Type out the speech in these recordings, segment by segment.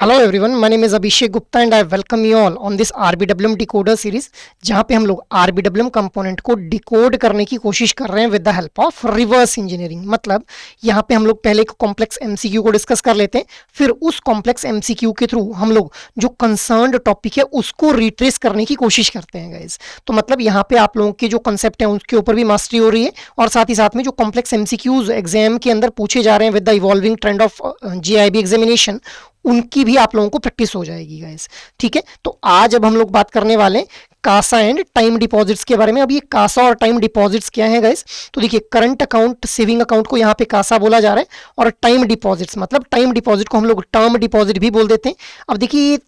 Hello everyone, my name is Abhishek Gupta and I welcome you all on this RBWM decoder series, जहां पे हम लोग आरबीडब्ल्यूएम component को decode करने की कोशिश कर रहे हैं with the help of reverse engineering. मतलब यहां पे हम लोग पहले एक कॉम्प्लेक्स एमसीक्यू को डिस्कस कर लेते हैं, फिर उस कॉम्प्लेक्स एमसीक्यू के थ्रू हम लोग जो कंसर्न्ड टॉपिक है उसको रिट्रेस करने की कोशिश करते हैं गाइज। तो मतलब यहाँ पे आप लोगों के जो कंसेप्ट है उसके ऊपर भी मास्टरी हो रही है, और साथ ही साथ में जो कॉम्प्लेक्स एमसीक्यूज एग्जाम के अंदर पूछे जा रहे हैं with the evolving trend of JIB examination, उनकी भी आप लोगों को प्रैक्टिस हो जाएगी गाइस। ठीक है, तो आज अब हम लोग बात करने वाले हैं कासा एंड टाइम डिपॉजिट्स के बारे में। अब ये कासा और टाइम डिपॉजिट्स क्या है गाइस? तो देखिए, करंट अकाउंट, सेविंग अकाउंट को यहाँ पे कासा बोला जा रहा है, और टाइम डिपॉजिट्स मतलब टाइम डिपॉजिट को हम लोग टर्म डिपॉजिट भी बोल देते हैं। अब देखिए,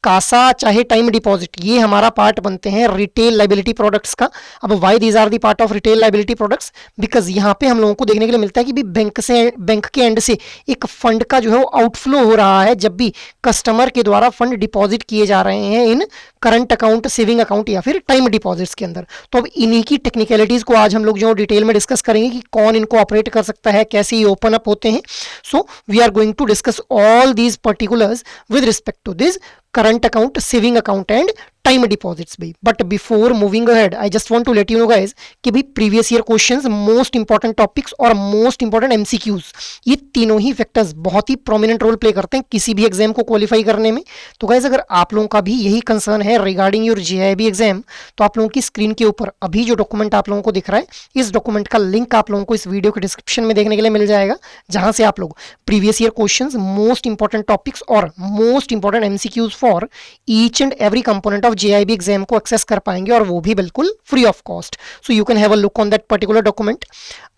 कासा चाहे टाइम डिपॉजिट, ये हमारा पार्ट बनते हैं रिटेल लाइबिलिटी प्रोडक्ट्स का। अब why these are the part of retail liability products? Because यहाँ पे हम लोगों को देखने के लिए मिलता है कि भी बैंक के एंड से एक फंड का जो है वो आउटफ्लो हो रहा है जब भी कस्टमर के द्वारा फंड डिपॉजिट किए जा रहे हैं इन करंट अकाउंट, सेविंग अकाउंट या फिर टाइम डिपॉजिट्स के अंदर। तो अब इन्हीं की टेक्निकलिटीज को आज हम लोग जो डिटेल में डिस्कस करेंगे कि कौन इनको ऑपरेट कर सकता है, कैसे ये ओपन अप होते हैं। So we are going to discuss all these particulars with respect to this current account, saving account and time deposits भी। But before moving ahead I just want to let you know guys कि भी previous year questions, most important topics और most important MCQs, ये तीनों ही factors बहुत ही prominent role play करते हैं किसी भी एग्जाम को क्वालिफाई करने में। तो गाइस, अगर आप लोगों का भी यही कंसर्न है रिगार्डिंग योर जेआईबी एग्जाम, तो आप लोगों की स्क्रीन के ऊपर अभी जो डॉक्यूमेंट आप लोगों को दिख रहा है, इस डॉक्यूमेंट का लिंक आप लोगों को इस वीडियो के डिस्क्रिप्शन में देखने के लिए मिल जाएगा, जहां से आप लोग previous year questions, most important topics और most important MCQs for each and every component of JAIIB exam को एक्सेस कर पाएंगे, और वो भी बिल्कुल free of cost. So you can have a look on that particular document.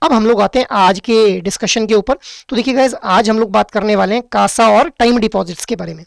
अब हम लोग आते हैं आज के डिस्कशन के ऊपर। तो देखिए गाइस, आज हम लोग बात करने वाले हैं कासा और टाइम डिपॉजिट्स के बारे में।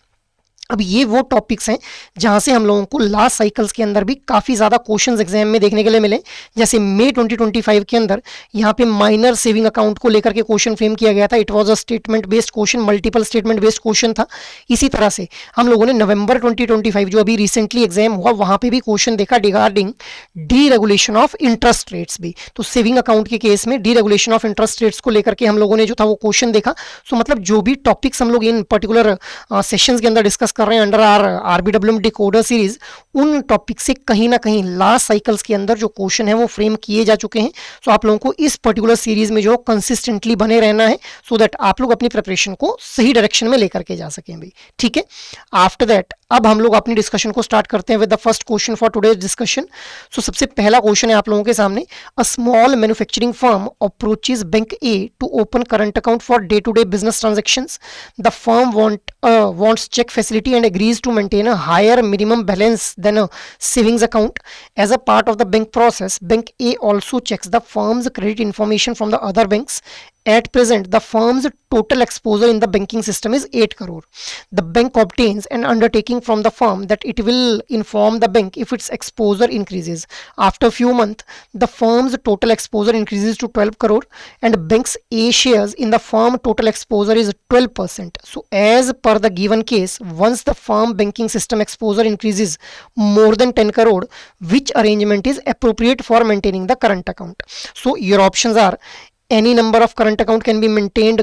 अब ये वो टॉपिक्स हैं जहां से हम लोगों को लास्ट साइकिल्स के अंदर भी काफ़ी ज़्यादा क्वेश्चंस एग्जाम में देखने के लिए मिले। जैसे मई 2025 के अंदर यहाँ पे माइनर सेविंग अकाउंट को लेकर के क्वेश्चन फ्रेम किया गया था। It was a statement based question, multiple statement based question था। इसी तरह से हम लोगों ने नवंबर 2025 जो अभी रिसेंटली एग्जाम हुआ, वहाँ पे भी क्वेश्चन देखा regarding D regulation of interest rates भी। तो सेविंग अकाउंट के केस में D regulation of interest rates को लेकर के हम लोगों ने जो था वो क्वेश्चन देखा। सो मतलब जो भी टॉपिक्स हम लोग इन पर्टिकुलर सेशंस के अंदर डिस्कस कर रहे हैं अंडर आरबीडब्ल्यूएम डिकोडर सीरीज, उन टॉपिक से कहीं ना कहीं लास्ट साइकिल्स के अंदर जो क्वेश्चन है वो फ्रेम किए जा चुके हैं। सो आप लोगों को इस पर्टिकुलर सीरीज में जो कंसिस्टेंटली बने रहना है, सो दैट आप लोग अपनी प्रिपरेशन को सही डायरेक्शन में लेकर के जा सकें भाई। ठीक है, आफ्टर दैट अब हम लोग अपनी डिस्कशन को स्टार्ट करते हैं with the first question for today's discussion. So सबसे पहला क्वेश्चन है आप लोगों के सामने। A small manufacturing firm approaches bank A to open current account for day to day business transactions. The firm wants check facility and agrees to maintain a higher minimum balance than a savings account. As a part of the bank process, Bank A also checks the firm's credit information from the other banks. At present, the firm's total exposure in the banking system is 8 crore. The bank obtains an undertaking from the firm that it will inform the bank if its exposure increases. After a few months, the firm's total exposure increases to 12 crore and Bank's A shares in the firm total exposure is 12%. So as per the given case, once the firm banking system exposure increases more than 10 crore, which arrangement is appropriate for maintaining the current account? So your options are: any number of current account can be maintained,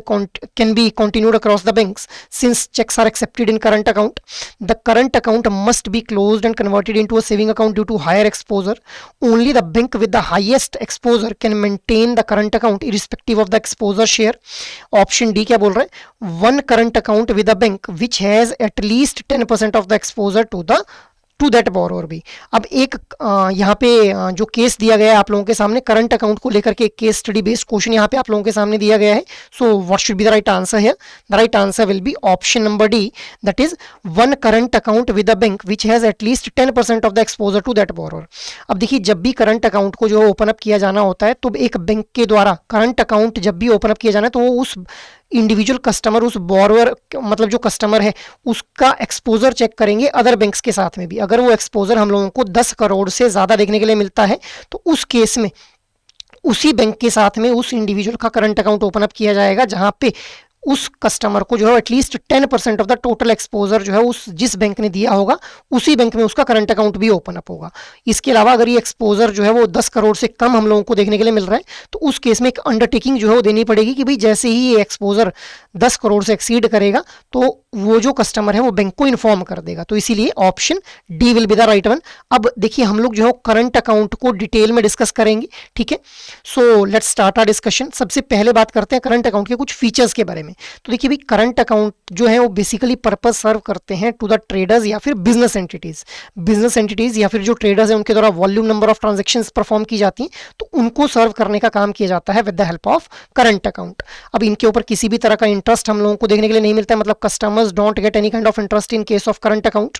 can be continued across the banks since checks are accepted in current account. The current account must be closed and converted into a saving account due to higher exposure. Only the bank with the highest exposure can maintain the current account irrespective of the exposure share. Option D क्या बोल रहा है? One current account with a bank which has at least 10% of the exposure to that borrower भी। अब एक यहाँ पे जो केस दिया गया है आप लोगों के सामने करंट अकाउंट को लेकर के, एक केस स्टडी बेस्ड क्वेश्चन यहाँ पे आप लोगों के सामने दिया गया है। So what should be the right answer here? The right answer will be option number D, that is one current account with a bank which has at least 10% of the exposure to that borrower. अब देखिए, जब भी current account को जो open up किया जाना होता है, तो एक बैंक के द्वारा करंट अकाउंट जब भी ओपन अप किया जाना है, तो वो उस इंडिविजुअल कस्टमर, उस बोरोवर मतलब जो कस्टमर है, उसका एक्सपोजर चेक करेंगे अदर बैंक्स के साथ में भी। अगर वो एक्सपोजर हम लोगों को 10 करोड़ से ज़्यादा देखने के लिए मिलता है, तो उस केस में उसी बैंक के साथ में उस इंडिविजुअल का करंट अकाउंट ओपन अप किया जाएगा, जहां पे उस कस्टमर को जो है at least 10% of the total exposure जो है उस जिस बैंक ने दिया होगा उसी बैंक में उसका करंट अकाउंट भी ओपन अप होगा। इसके अलावा अगर ये एक्सपोजर जो है वो 10 करोड़ से कम हम लोगों को देखने के लिए मिल रहा है तो उस केस में एक अंडरटेकिंग जो है वो देनी पड़ेगी कि भाई जैसे ही ये एक्सपोजर 10 करोड़ से एक्सीड करेगा तो वो जो कस्टमर है वो बैंक को इन्फॉर्म कर देगा। तो इसीलिए option D will be the right one. अब देखिए हम लोग जो है करंट अकाउंट को डिटेल में डिस्कस करेंगे, ठीक है। So let's start our discussion. सबसे पहले बात करते हैं करंट अकाउंट के कुछ फीचर्स के बारे में। तो देखिए भाई करंट अकाउंट जो है वो बेसिकली पर्पस सर्व करते हैं टू द ट्रेडर्स या फिर बिजनेस एंटिटीज या फिर जो ट्रेडर्स हैं उनके द्वारा volume number of transactions perform की जाती हैं, तो उनको सर्व करने का काम किया जाता है with the help of current account. अब इनके ऊपर किसी भी तरह का इंटरेस्ट हम लोगों को देखने के लिए नहीं मिलता है, मतलब customers don't get any kind of interest in case of current account.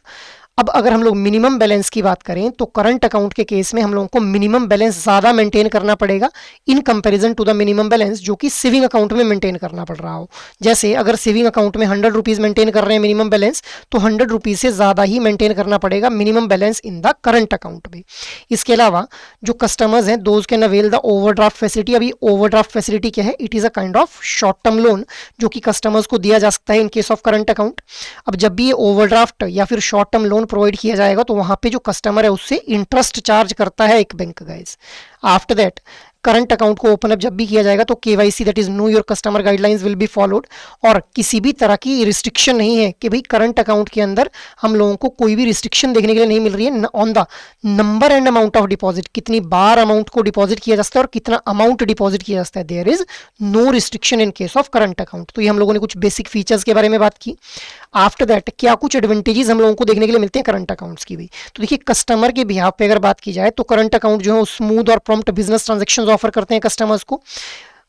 अब अगर हम लोग मिनिमम बैलेंस की बात करें तो करंट अकाउंट के केस में हम लोगों को मिनिमम बैलेंस ज़्यादा मेंटेन करना पड़ेगा in comparison to the minimum balance जो कि सेविंग अकाउंट में मेंटेन करना पड़ रहा हो। जैसे अगर सेविंग अकाउंट में 100 रुपीज़ मेंटेन कर रहे हैं मिनिमम बैलेंस, तो 100 रुपीज़ से ज़्यादा ही मेंटेन करना पड़ेगा minimum balance in the current account में। इसके अलावा जो कस्टमर्स हैं those can avail the overdraft facility. अभी ओवरड्राफ्ट फैसिलिटी क्या है? It is a kind of short term loan जो कि कस्टमर्स को दिया जा सकता है in case of current account. अब जब भी ये ओवरड्राफ्ट या फिर शॉर्ट टर्म लोन प्रोवाइड किया जाएगा तो वहां पे जो कस्टमर है उससे इंटरेस्ट चार्ज करता है एक bank guys. After that current account को ओपन अप जब भी किया जाएगा तो KYC that is no your customer guidelines will be followed, और किसी भी तरह की रिस्ट्रिक्शन नहीं है कि भाई करंट अकाउंट के अंदर हम लोगों को कोई भी रिस्ट्रिक्शन देखने के लिए नहीं मिल रही है on the number and amount of deposit, कितनी बार अमाउंट को डिपॉजिट किया जा सकता है और कितना अमाउंट डिपॉजिट किया जा सकता है। There is no restriction in case of current account. तो ये हम लोगों ने कुछ बेसिक फीचर्स के बारे में बात की। आफ्टर दैट क्या कुछ एडवांटेजेस हम लोगों को देखने के लिए मिलते हैं करंट अकाउंट्स की भी। तो देखिए कस्टमर के बिहाफ पे अगर बात की जाए तो करंट अकाउंट जो है स्मूथ और प्रॉम्प्ट बिजनेस ट्रांजैक्शंस ऑफर करते हैं कस्टमर्स को।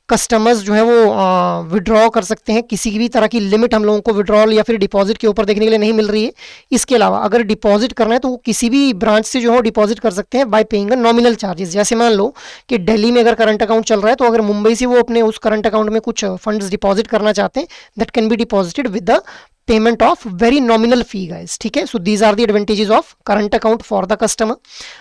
कस्टमर्स जो है वो विड्रॉ कर सकते हैं, किसी भी तरह की लिमिट हम लोगों को विड्रॉल या फिर डिपॉजिट के ऊपर देखने के लिए नहीं मिल रही है। इसके अलावा अगर डिपॉजिट करना है तो वो किसी भी ब्रांच से जो है डिपॉजिट कर सकते हैं बाय पेइंग नॉमिनल चार्जेस। जैसे मान लो कि दिल्ली में अगर करंट अकाउंट चल रहा है तो अगर मुंबई से वो अपने उस करंट अकाउंट में कुछ फंड्स डिपॉजिट करना चाहते हैं that can be deposited with the payment of very nominal fee guys, ठीक है। So these are the advantages of current account for the customer.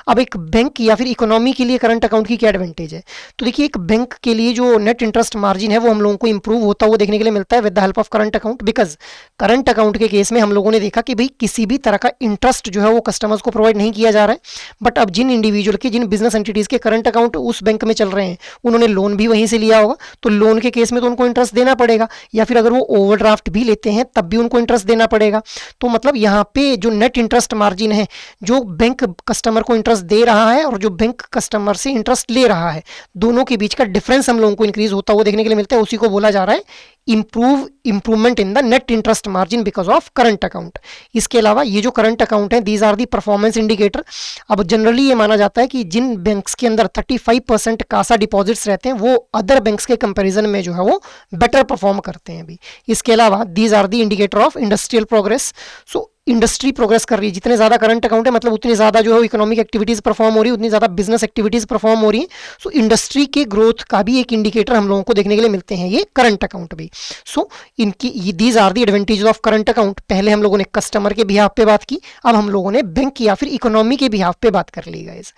अब एक बैंक या फिर इकोनॉमी के लिए करंट अकाउंट की क्या एडवांटेज है? तो देखिए एक बैंक के लिए जो नेट इंटरेस्ट मार्जिन है वो हम लोगों को इंप्रूव होता हुआ देखने के लिए मिलता है with the help of current account, because current account के केस में हम लोगों ने देखा कि भाई किसी भी तरह का इंटरेस्ट जो है वो कस्टमर्स को प्रोवाइड नहीं किया जा रहा है। बट अब जिन इंडिविजुअल के जिन बिजनेस एंटिटीज के करंट अकाउंट उस बैंक में चल रहे हैं उन्होंने लोन भी वहीं से लिया होगा, तो लोन के केस में तो उनको इंटरेस्ट देना पड़ेगा, या फिर अगर वो ओवरड्राफ्ट भी लेते हैं तब भी उनको इंटरेस्ट देना पड़ेगा। तो मतलब यहाँ पे जो नेट इंटरेस्ट मार्जिन है, जो बैंक कस्टमर को इंटरेस्ट दे रहा है और जो बैंक कस्टमर से इंटरेस्ट ले रहा है, दोनों के बीच का डिफरेंस हम लोगों को इंक्रीज होता हुआ देखने के लिए मिलता है। उसी को बोला जा रहा है improvement in the net interest margin because of current account. इसके अलावा ये जो करंट अकाउंट है these are the performance indicator. अब जनरली ये माना जाता है कि जिन बैंक्स के अंदर 35% कासा डिपॉजिट्स रहते हैं वो अदर बैंक्स के कंपैरिजन में जो है वो बेटर परफॉर्म करते हैं भी। इसके अलावा these are the indicator of industrial progress. So industry progress कर रही है, जितने ज़्यादा करंट अकाउंट है मतलब उतनी ज़्यादा जो है इकोनॉमिक एक्टिविटीज़ परफॉर्म हो रही है, उतनी ज़्यादा बिजनेस एक्टिविटीज़ परफॉर्म हो रही है। सो इंडस्ट्री के ग्रोथ का भी एक इंडिकेटर हम लोगों को देखने के लिए मिलते हैं ये करंट अकाउंट भी। सो इनकी these are the advantages of current account. पहले हम लोगों ने कस्टमर के बिहाफ पे बात की, अब हम लोगों ने बैंक या फिर इकोनॉमी के बिहाफ पे बात कर ली गाइस।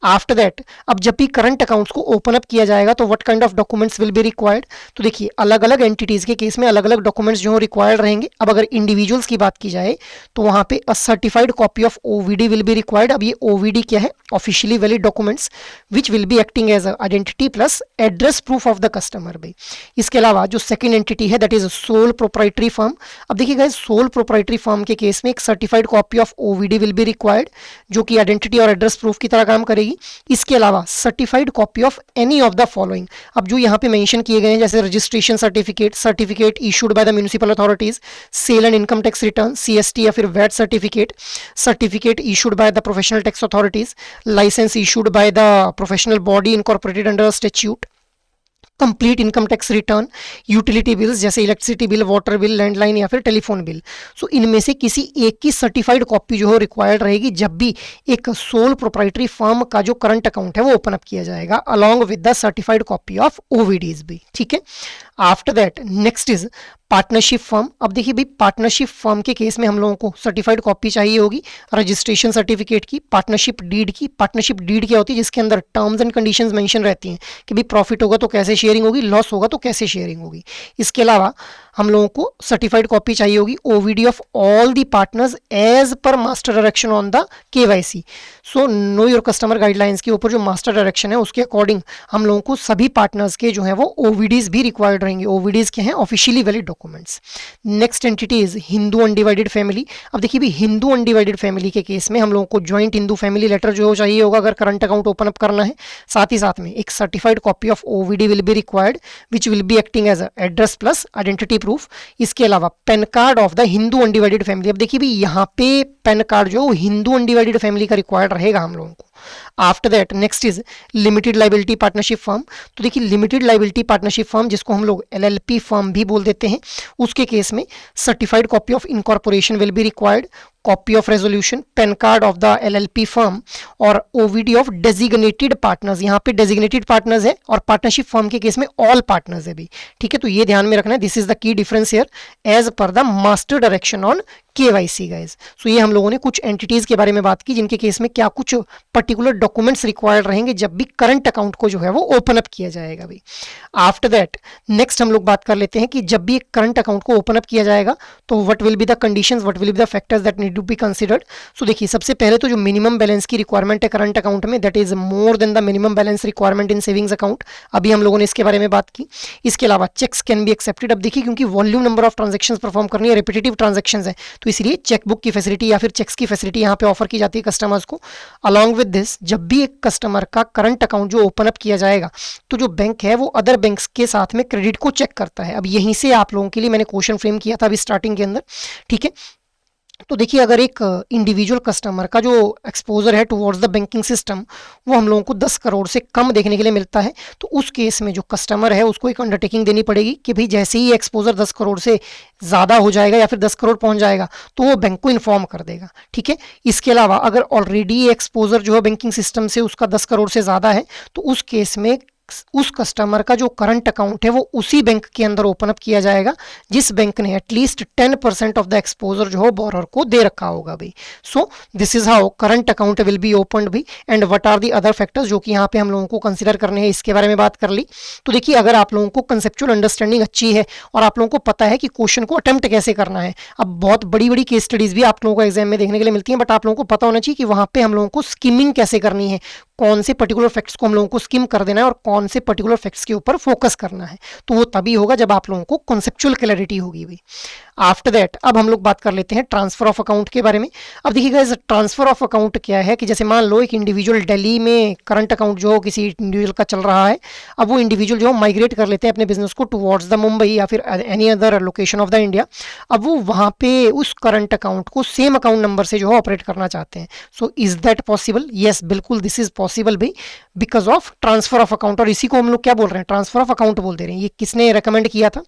आफ्टर दैट अब जब भी करंट अकाउंट्स को ओपन अप किया जाएगा तो what kind of documents will be required? तो देखिए अलग अलग एंटिटीज़ के केस में अलग अलग डॉक्यूमेंट्स जो रिक्वायर्ड रहेंगे। अब अगर इंडिविजुअल्स की बात की जाए तो वहाँ पे certified copy of OVD will be required. अब ये ओवीडी क्या है? Officially valid documents which will be acting as identity plus address proof of the customer भाई। इसके अलावा जो सेकंड एंटिटी है that is sole proprietary firm. अब देखिए गाइस सोल प्रोप्राइटरी फर्म के केस में एक certified copy of OVD will be required जो कि आइडेंटिटी और एड्रेस प्रूफ की तरह काम करेगी। इसके अलावा certified copy of any of the following. अब जो यहाँ पे मेंशन किए गए हैं जैसे registration certificate, certificate issued by the municipal authorities, sale and income tax return CST या फिर VAT certificate issued by the professional tax authorities, license issued by the professional body incorporated under a statute, complete income tax return, utility bills जैसे electricity bill, water bill, landline या फिर telephone bill. सो इनमें से किसी एक की certified copy जो है रिक्वायर्ड रहेगी जब भी एक सोल प्रोप्राइटरी फर्म का जो करंट अकाउंट है वो ओपन अप किया जाएगा along with the certified copy of OVDs भी, ठीक है। After that next is partnership firm. अब देखिए भाई पार्टनरशिप फर्म के केस में हम लोगों को सर्टिफाइड कॉपी चाहिए होगी रजिस्ट्रेशन सर्टिफिकेट की, पार्टनरशिप डीड की। पार्टनरशिप डीड क्या होती है? जिसके अंदर टर्म्स एंड कंडीशंस मेंशन रहती हैं कि भाई प्रॉफिट होगा तो कैसे शेयरिंग होगी, लॉस होगा तो कैसे शेयरिंग होगी। इसके अलावा हम लोगों को सर्टिफाइड कॉपी चाहिए होगी OVD of all the partners as per master direction on the KYC. So know your customer guidelines के ऊपर जो मास्टर डायरेक्शन है उसके अकॉर्डिंग हम लोगों को सभी पार्टनर्स के जो है वो ओवीडीज भी रिक्वायर्ड रहेंगे। ओवीडीज के हैं officially valid documents. Next entity is Hindu undivided family. अब देखिए भी हिंदू अनडिवाइडेड फैमिली के केस में हम लोगों को ज्वाइंट हिंदू फैमिली लेटर जो चाहिए होगा अगर करंट अकाउंट ओपन अप करना है। साथ ही साथ में एक certified copy of OVD will be required which will be acting as address plus identity proof. इसके अलावा PAN card of the Hindu undivided family. अब देखिए भी यहाँ पे पेन कार्ड जो हिंदू अनडिवाइडेड फैमिली का रिक्वायर्ड रहेगा हम लोगों को। After that next is limited liability partnership firm. तो देखिए लिमिटेड लाइबिलिटी पार्टनरशिप फर्म जिसको हम लोग एलएलपी फर्म भी बोल देते हैं, उसके केस में certified copy of incorporation will be required, copy of resolution, pen card of the LLP firm और ओवीडी ऑफ डेजिग्नेटेड पार्टनर्स। यहाँ पे डेजिग्नेटेड पार्टनर्स है और पार्टनरशिप फर्म के केस में ऑल पार्टनर्स है भी, ठीक है। तो ये ध्यान में रखना है, this is the key difference here as per the master direction on KYC guys. सो ये हम लोगों ने कुछ एंटिटीज के बारे में बात की जिनके केस में क्या कुछ पर्टिकुलर डॉक्यूमेंट्स रिक्वायर्ड रहेंगे जब भी करंट अकाउंट को जो है वो ओपन अप किया जाएगा भी। आफ्टर दैट नेक्स्ट हम लोग बात कर लेते हैं कि जब भी एक करंट अकाउंट को ओपन अप किया जाएगा तो what will be the conditions, what will be the factors that need to be considered. So देखिए सबसे पहले तो जो मिनिमम बैलेंस की रिक्वायरमेंट है करंट अकाउंट में that is more than the minimum balance requirement in savings account. अभी हम लोगों ने इसके बारे में बात की। इसके अलावा चेक्स कैन बी एक्सेप्टेड। अब देखिए क्योंकि volume number of transactions perform करनी है, रिपीटेटिव ट्रांजेक्शंस है, तो इसलिए चेकबुक की फैसिलिटी या फिर चेक्स की फैसिलिटी यहाँ पे ऑफर की जाती है कस्टमर्स को। अलॉन्ग विद दिस जब भी एक कस्टमर का करंट अकाउंट जो ओपन अप किया जाएगा तो जो बैंक है वो अदर बैंक्स के साथ में क्रेडिट को चेक करता है। अब यहीं से आप लोगों के लिए मैंने क्वेश्चन फ्रेम किया था अभी स्टार्टिंग के अंदर, ठीक है। तो देखिए अगर एक इंडिविजुअल कस्टमर का जो एक्सपोजर है टुवर्ड्स द बैंकिंग सिस्टम वो हम लोगों को 10 करोड़ से कम देखने के लिए मिलता है, तो उस केस में जो कस्टमर है उसको एक अंडरटेकिंग देनी पड़ेगी कि भाई जैसे ही एक्सपोजर 10 करोड़ से ज़्यादा हो जाएगा या फिर 10 करोड़ पहुंच जाएगा तो वो बैंक को इन्फॉर्म कर देगा, ठीक है। इसके अलावा अगर ऑलरेडी एक्सपोजर जो है बैंकिंग सिस्टम से उसका 10 करोड़ से ज़्यादा है तो उस केस में उस कस्टमर का जो करंट अकाउंट है वो उसी बैंक के अंदर ओपन अप किया जाएगा जिस बैंक ने एटलीस्ट 10% ऑफ द एक्सपोजर जो है बोरर को दे रखा होगा भाई। So this is how current account will be opened भी। And what are the other factors जो कि यहाँ पे हम लोगों को कंसीडर करने हैं, इसके बारे में बात कर ली। तो देखिए अगर आप लोगों को कंसेप्चुअल अंडरस्टैंडिंग अच्छी है और आप लोगों को पता है कि क्वेश्चन को अटेम्प्ट कैसे करना है, अब बहुत बड़ी बड़ी केस स्टडीज भी आप लोगों को एग्जाम में देखने के लिए मिलती हैं, बट आप लोगों को पता होना चाहिए कि वहाँ पे हम लोगों को स्कीमिंग कैसे करनी है, कौन से पर्टिकुलर फैक्ट्स को हम लोगों को स्किम कर देना है और कौन से पर्टिकुलर फैक्ट्स के ऊपर फोकस करना है। तो वो तभी होगा जब आप लोगों को कॉन्सेप्चुअल क्लैरिटी होगी भी। आफ्टर दैट अब हम लोग बात कर लेते हैं ट्रांसफर ऑफ अकाउंट के बारे में। अब देखिए गाइस ट्रांसफर ऑफ अकाउंट क्या है कि जैसे मान लो एक इंडिविजुअल दिल्ली में करंट अकाउंट जो किसी इंडिविजुअल का चल रहा है, अब वो इंडिविजुअल जो माइग्रेट कर लेते हैं अपने बिजनेस को टुवर्ड्स द मुंबई या फिर any other location of the India. अब वो वहाँ पे उस करंट अकाउंट को सेम अकाउंट नंबर से जो है ऑपरेट करना चाहते हैं। So is that possible? Yes बिल्कुल दिस इज पॉसिबल भाई, because of transfer of account. और इसी को हम लोग क्या बोल रहे हैं, ट्रांसफर ऑफ अकाउंट बोल दे रहे हैं। ये किसने रेकमेंड किया था?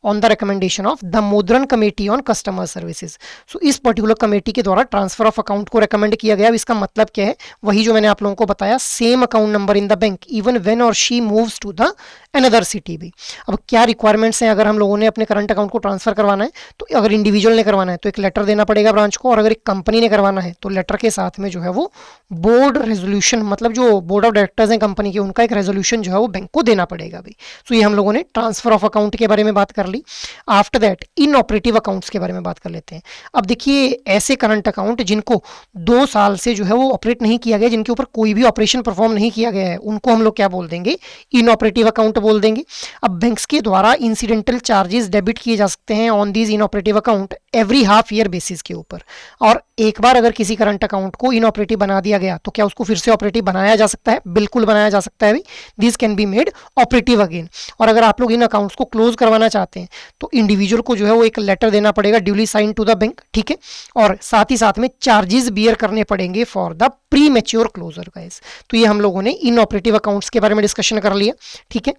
On the recommendation of Damodaran committee on customer services. So इस पर्टिकुलर कमेटी के द्वारा ट्रांसफर ऑफ अकाउंट को रेकमेंड किया गया। इसका मतलब क्या है, वही जो मैंने आप लोगों को बताया, same account number in the bank even when और she moves to the another city भी। अब क्या रिक्वायरमेंट्स हैं अगर हम लोगों ने अपने करंट अकाउंट को ट्रांसफर करवाना है, तो अगर इंडिविजुअल ने करवाना है तो एक लेटर देना पड़ेगा ब्रांच को, और अगर एक कंपनी ने करवाना है तो लेटर के साथ में जो है वो बोर्ड रेजोल्यूशन, मतलब जो बोर्ड ऑफ डायरेक्टर्स हैं कंपनी के, उनका एक रेजोल्यूशन जो है वो बैंक को देना पड़ेगा भाई। सो ये हम लोगों ने ट्रांसफर ऑफ अकाउंट के बारे में बात कर ली। After that inoperative accounts के बारे में बात कर लेते हैं। अब देखिए ऐसे करंट अकाउंट जिनको 2 साल से जो है वो ऑपरेट नहीं किया गया, जिनके ऊपर कोई भी ऑपरेशन परफॉर्म नहीं किया गया है, उनको हम लोग क्या बोल देंगे, इन ऑपरेटिव अकाउंट बोल देंगे। अब बैंक्स के द्वारा इंसिडेंटल चार्जेस डेबिट किए जा सकते हैं on these in operative account every half year basis के ऊपर। और एक बार अगर किसी करंट अकाउंट को इन ऑपरेटिव बना दिया गया तो क्या उसको फिर से ऑपरेटिव बनाया जा सकता है? बिल्कुल बनाया जा सकता है भाई, this can be made operative again. और अगर आप लोग इन अकाउंट्स को क्लोज करवाना चाहते हैं तो इंडिविजुअल को जो है वो एक लेटर देना पड़ेगा duly sign to the bank, ठीक है। और साथ ही साथ में चार्जेस बियर करने पड़ेंगे for the premature closure guys. तो ये हम लोगों ने इन ऑपरेटिव अकाउंट्स के बारे में डिस्कशन कर लिया, ठीक है।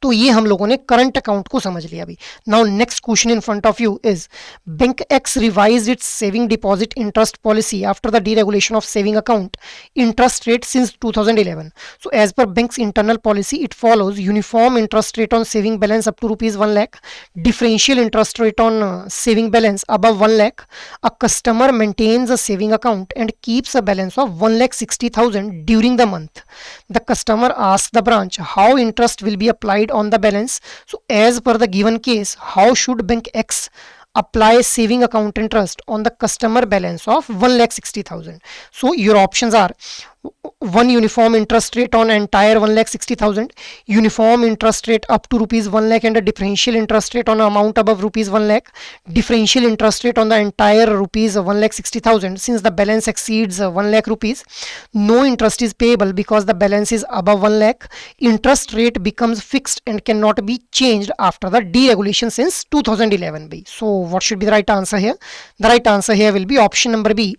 तो ये हम लोगों ने करंट अकाउंट को समझ लिया अभी। Now next question in front of you is bank x revised it's saving deposit interest policy after the deregulation of saving account interest rate since 2011. So as per bank's internal policy, it follows uniform interest rate on saving balance up to rupees 1 lakh, differential interest rate on saving balance above 1 lakh. A customer maintains a saving account and keeps a balance of 1,60,000 during the month. The customer asks the branch how interest will be applied paid on the balance. So as per the given case, how should bank X apply saving account interest on the customer balance of 1,60,000? So your options are: one, uniform interest rate on entire 1,60,000, uniform interest rate up to rupees 1 lakh and a differential interest rate on amount above rupees 1 lakh, differential interest rate on the entire rupees 1,60,000 since the balance exceeds 1 lakh rupees, no interest is payable because the balance is above 1 lakh, interest rate becomes fixed and cannot be changed after the deregulation since 2011. So what should be the right answer here? The right answer here will be option number B.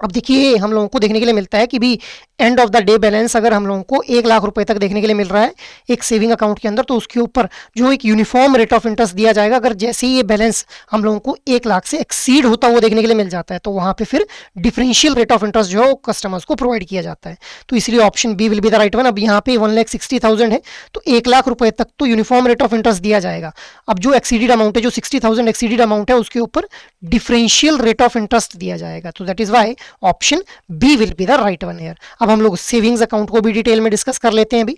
अब देखिए हम लोगों को देखने के लिए मिलता है कि भी end of the day balance अगर हम लोगों को 1 लाख रुपए तक देखने के लिए मिल रहा है एक सेविंग अकाउंट के अंदर, तो उसके ऊपर जो एक यूनिफॉर्म रेट ऑफ इंटरेस्ट दिया जाएगा। अगर जैसे ही ये बैलेंस हम लोगों को 1 लाख से एक्सीड होता हुआ देखने के लिए मिल जाता है तो वहां पे फिर डिफरेंशियल रेट ऑफ इंटरेस्ट जो है कस्टमर्स को प्रोवाइड किया जाता है। तो इसलिए option B will be the right one. अब यहाँ पे 1,60,000 है तो 1 लाख रुपए तक तो यूनिफॉर्म रेट ऑफ इंटरेस्ट दिया जाएगा। अब जो एक्सीडेड अमाउंट है, जो 60,000 एक्सीडेड अमाउंट है, उसके ऊपर डिफरेंशियल रेट ऑफ इंटरेस्ट दिया जाएगा। तो that is why option B will be the right one here. अब हम लोग सेविंग्स अकाउंट को भी डिटेल में डिस्कस कर लेते हैं अभी।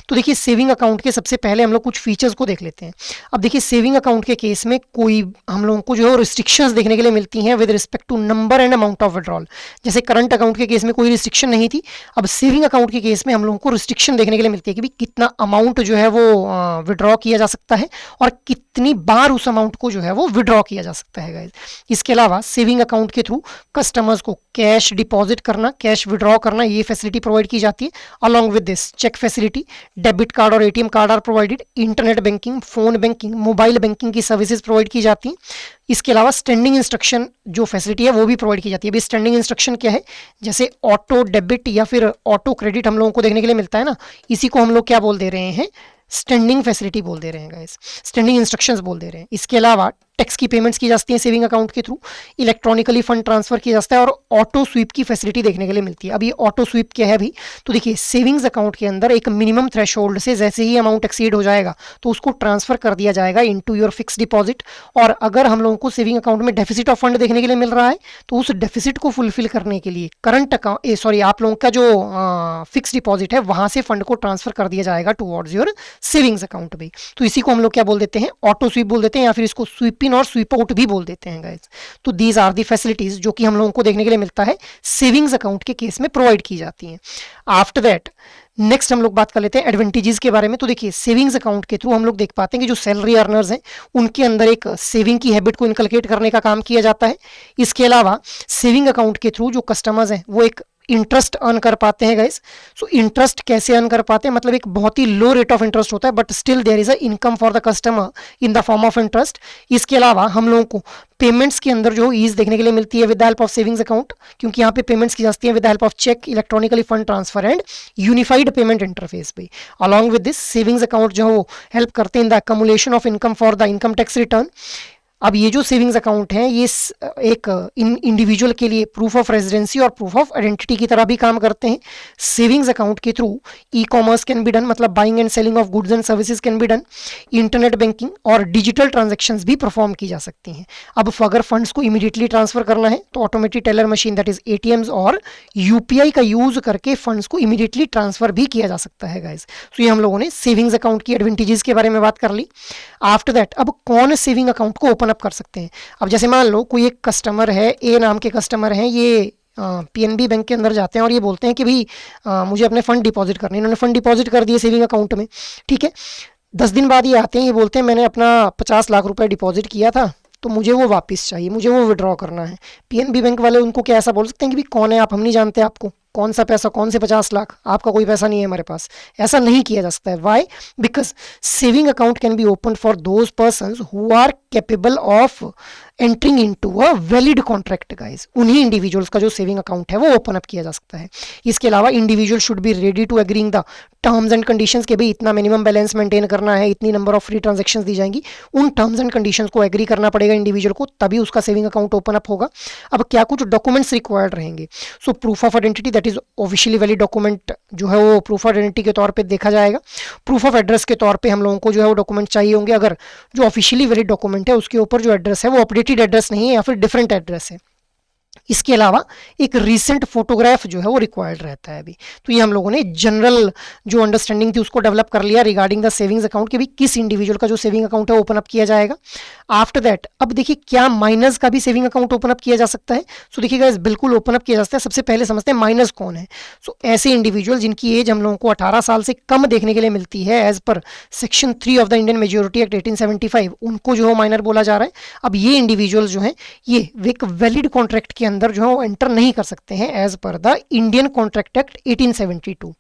तो देखिए सेविंग अकाउंट के सबसे पहले हम लोग कुछ फीचर्स को देख लेते हैं। अब देखिए सेविंग अकाउंट के केस में कोई हम लोगों को जो है रिस्ट्रिक्शंस देखने के लिए मिलती हैं with respect to number and amount of withdrawal. जैसे करंट अकाउंट के केस में कोई रिस्ट्रिक्शन नहीं थी, अब सेविंग अकाउंट के केस में हम लोगों को रिस्ट्रिक्शन देखने के लिए मिलती है कि भी कितना अमाउंट जो है वो विड्रॉ किया जा सकता है और कितनी बार उस अमाउंट को जो है वो विड्रॉ किया जा सकता है गाइस। इसके अलावा सेविंग अकाउंट के थ्रू कस्टमर्स को कैश डिपॉजिट करना, कैश विड्रॉ करना, ये फैसिलिटी प्रोवाइड की जाती है। Along with this cheque facility, debit card और ATM card are provided, internet banking, phone banking, mobile banking की सर्विसेज प्रोवाइड की जाती हैं। इसके अलावा स्टैंडिंग इंस्ट्रक्शन जो फैसिलिटी है वो भी प्रोवाइड की जाती है। अभी स्टैंडिंग इंस्ट्रक्शन क्या है? जैसे ऑटो डेबिट या फिर ऑटो क्रेडिट हम लोगों को देखने के लिए मिलता है ना, इसी को हम लोग क्या बोल दे रहे हैं? स्टैंडिंग फैसिलिटी बोल दे रहे हैं गाइस, स्टैंडिंग इंस्ट्रक्शंस बोल दे रहे हैं। इसके अलावा टैक्स की पेमेंट्स की जाती हैं सेविंग अकाउंट के थ्रू, इलेक्ट्रॉनिकली फंड ट्रांसफर किया जाता है और ऑटो स्वीप की फैसिलिटी देखने के लिए मिलती है। अब ये ऑटो स्वीप क्या है अभी? तो देखिए सेविंग्स अकाउंट के अंदर एक मिनिमम थ्रेशोल्ड से जैसे ही अमाउंट एक्सीड हो जाएगा तो उसको ट्रांसफर कर दिया जाएगा इनटू योर फिक्स डिपॉजिट। और अगर हम लोगों को सेविंग अकाउंट में डेफिसिट ऑफ फंड देखने के लिए मिल रहा है तो उस डेफिसिट को फुलफिल करने के लिए करंट अकाउंट आप लोगों का जो फिक्स डिपॉजिट है वहां से फंड को ट्रांसफर कर दिया जाएगा टुवर्ड्स योर सेविंग्स अकाउंट भी। तो इसी को हम लोग क्या बोल देते हैं? ऑटो स्वीप बोल देते हैं, या फिर इसको स्वीप इन और स्वीप आउट भी बोल देते हैं गाइस। तो दीज आर दी फैसिलिटीज जो कि हम लोगों को देखने के लिए मिलता है सेविंग्स अकाउंट के केस में प्रोवाइड की जाती हैं। आफ्टर दैट नेक्स्ट हम लोग बात कर लेते हैं एडवांटेजेस के बारे में। तो देखिए सेविंग्स अकाउंट के थ्रू हम लोग देख पाते हैं कि जो सैलरी अर्नर्स हैं उनके अंदर एक सेविंग की हैबिट को इनकलकेट करने का काम किया जाता है। इसके अलावा सेविंग अकाउंट के थ्रू जो कस्टमर्स हैं वो एक इंटरेस्ट अर्न कर पाते हैं गाइस। सो इंटरेस्ट कैसे अर्न कर पाते हैं? मतलब एक बहुत ही लो रेट ऑफ इंटरेस्ट होता है but still there is a income for the customer in the form of interest. इसके अलावा हम लोगों को पेमेंट्स के अंदर जो ईज देखने के लिए मिलती है with the help of savings account, क्योंकि यहाँ पे पेमेंट्स की जाती है with the help of cheque, electronically fund transfer and unified payment interface पे। Along with this savings account जो है वो हेल्प करते हैं in the accumulation of income for the income tax return. अब ये जो सेविंग्स अकाउंट है ये एक इंडिविजुअल के लिए प्रूफ ऑफ रेजिडेंसी और प्रूफ ऑफ आइडेंटिटी की तरह भी काम करते हैं। सेविंग्स अकाउंट के through e commerce can be done, मतलब buying and selling of goods and services can be done, internet banking और डिजिटल ट्रांजैक्शंस भी परफॉर्म की जा सकती हैं। अब अगर फंड्स को इमीडिएटली ट्रांसफर करना है तो automatic teller machine that is ATMs और यूपीआई का यूज करके फंड्स को इमीडिएटली ट्रांसफर भी किया जा सकता है गाइस। तो ये हम लोगों ने सेविंग्स अकाउंट की एडवांटेजेस के बारे में बात कर ली। आफ्टर दैट अब कौन सेविंग अकाउंट को ओपन अप कर सकते हैं? अब जैसे मान लो कोई एक कस्टमर है, ए नाम के कस्टमर हैं, ये पीएनबी बैंक के अंदर जाते हैं और ये बोलते हैं कि भाई मुझे अपने फंड डिपॉजिट करने। इन्होंने फंड डिपॉजिट कर दिए सेविंग अकाउंट में, ठीक है। 10 दिन बाद ये आते हैं, ये बोलते हैं मैंने अपना 50 लाख रुपए डिपॉजिट किया था तो मुझे वो वापस चाहिए, मुझे वो विड्रॉ करना है। पीएनबी बैंक वाले उनको क्या ऐसा बोल सकते हैं कि भाई कौन है आप, हम नहीं जानते आपको, कौन सा पैसा, कौन से 50 लाख, आपका कोई पैसा नहीं है हमारे पास? ऐसा नहीं किया जा सकता है। Why? Because saving account can be open for those persons who are capable of entering into a valid contract guys. उन्हीं इंडिविजुअल्स का जो सेविंग अकाउंट है वो ओपन अप किया जा सकता है। इसके अलावा individual should be ready to agreeing the terms and conditions के भी इतना मिनिमम बैलेंस मेंटेन करना है, इतनी नंबर ऑफ फ्री ट्रांजैक्शंस दी जाएंगी, उन टर्म्स एंड कंडीशंस को एग्री करना पड़ेगा इंडिविजुअल को, तभी उसका सेविंग अकाउंट ओपन अप होगा। अब क्या कुछ डॉक्यूमेंट्स रिक्वायर्ड रहेंगे? सो proof of identity that is officially valid document जो है वो प्रूफ ऑफ आइडेंटिटी के तौर पे देखा जाएगा। प्रूफ ऑफ एड्रेस के तौर पे हम लोगों को जो है वो डॉक्यूमेंट चाहिए होंगे। अगर जो ऑफिशियली वैलिड डॉक्यूमेंट है उसके ऊपर जो एड्रेस है वो अपडेटेड एड्रेस नहीं है या फिर डिफरेंट एड्रेस है। इसके अलावा एक रीसेंट फोटोग्राफ जो है वो रिक्वायर्ड रहता है अभी। तो ये हम लोगों ने जनरल जो अंडरस्टैंडिंग थी उसको डेवलप कर लिया रिगार्डिंग द सेविंग्स अकाउंट कि भी किस इंडिविजुअल का जो सेविंग अकाउंट है ओपन अप किया जाएगा। आफ्टर दैट अब देखिए क्या माइनर्स का भी सेविंग अकाउंट ओपन अप किया जा सकता है। सो देखिएगा इस बिल्कुल ओपन अप किया जा सकता है। सबसे पहले समझते हैं माइनर्स कौन है। सो ऐसे इंडिविजुअल जिनकी एज हम लोगों को 18 साल से कम देखने के लिए मिलती है एज पर section 3 of the Indian majority act 1875, उनको जो है माइनर बोला जा रहा है। अब ये इंडिविजुअल जो है ये एक वैलिड कॉन्ट्रैक्ट के अंदर जो है वो एंटर नहीं कर सकते हैं as per the Indian contract act 1872।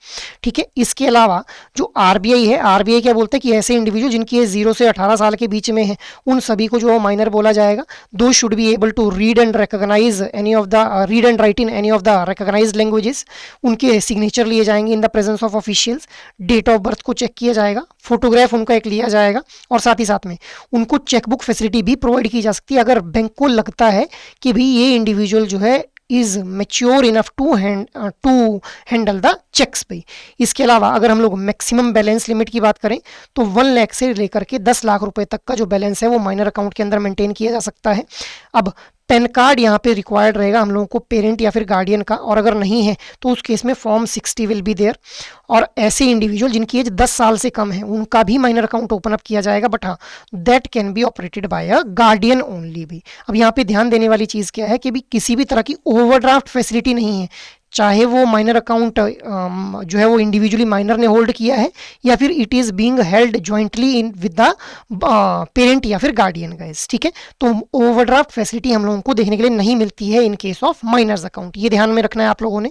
ठीक है, इसके अलावा जो आरबीआई है, आरबीआई क्या बोलता है कि ऐसे इंडिविजुअल जिनकी एज 0 से 18 साल के बीच में है उन सभी को जो है माइनर बोला जाएगा। Though should be able to read and recognize any of the read and write in any of the recognized languages. उनके सिग्नेचर लिए जाएंगे in the presence of officials. Date of birth को चेक किया जाएगा, photograph उनका एक लिया जाएगा और साथ ही साथ में उनको चेकबुक फैसिलिटी भी प्रोवाइड की जा सकती है अगर बैंक को लगता है कि भाई ये इंडिविजुअल जो है is mature enough to handle the cheques भाई। इसके अलावा अगर हम लोग मैक्सिमम बैलेंस लिमिट की बात करें तो 1 लाख से लेकर के 10 लाख रुपए तक का जो बैलेंस है वो माइनर अकाउंट के अंदर मेंटेन किया जा सकता है। अब पैन कार्ड यहाँ पे रिक्वायर्ड रहेगा हम लोगों को पेरेंट या फिर गार्डियन का, और अगर नहीं है तो उस केस में फॉर्म 60 विल बी देयर। और ऐसे इंडिविजुअल जिनकी एज 10 साल से कम है उनका भी माइनर अकाउंट ओपन अप किया जाएगा, बट हाँ that can be operated by a guardian only भी। अब यहाँ पे ध्यान देने वाली चीज़ क्या है कि भी किसी भी तरह की ओवरड्राफ्ट फैसिलिटी नहीं है, चाहे वो माइनर अकाउंट जो है वो इंडिविजुअली माइनर ने होल्ड किया है या फिर it is being held jointly in with the parent या फिर गार्डियन गाइस। ठीक है, तो ओवरड्राफ्ट फैसिलिटी हम लोगों को देखने के लिए नहीं मिलती है in case of minors account, ये ध्यान में रखना है आप लोगों ने।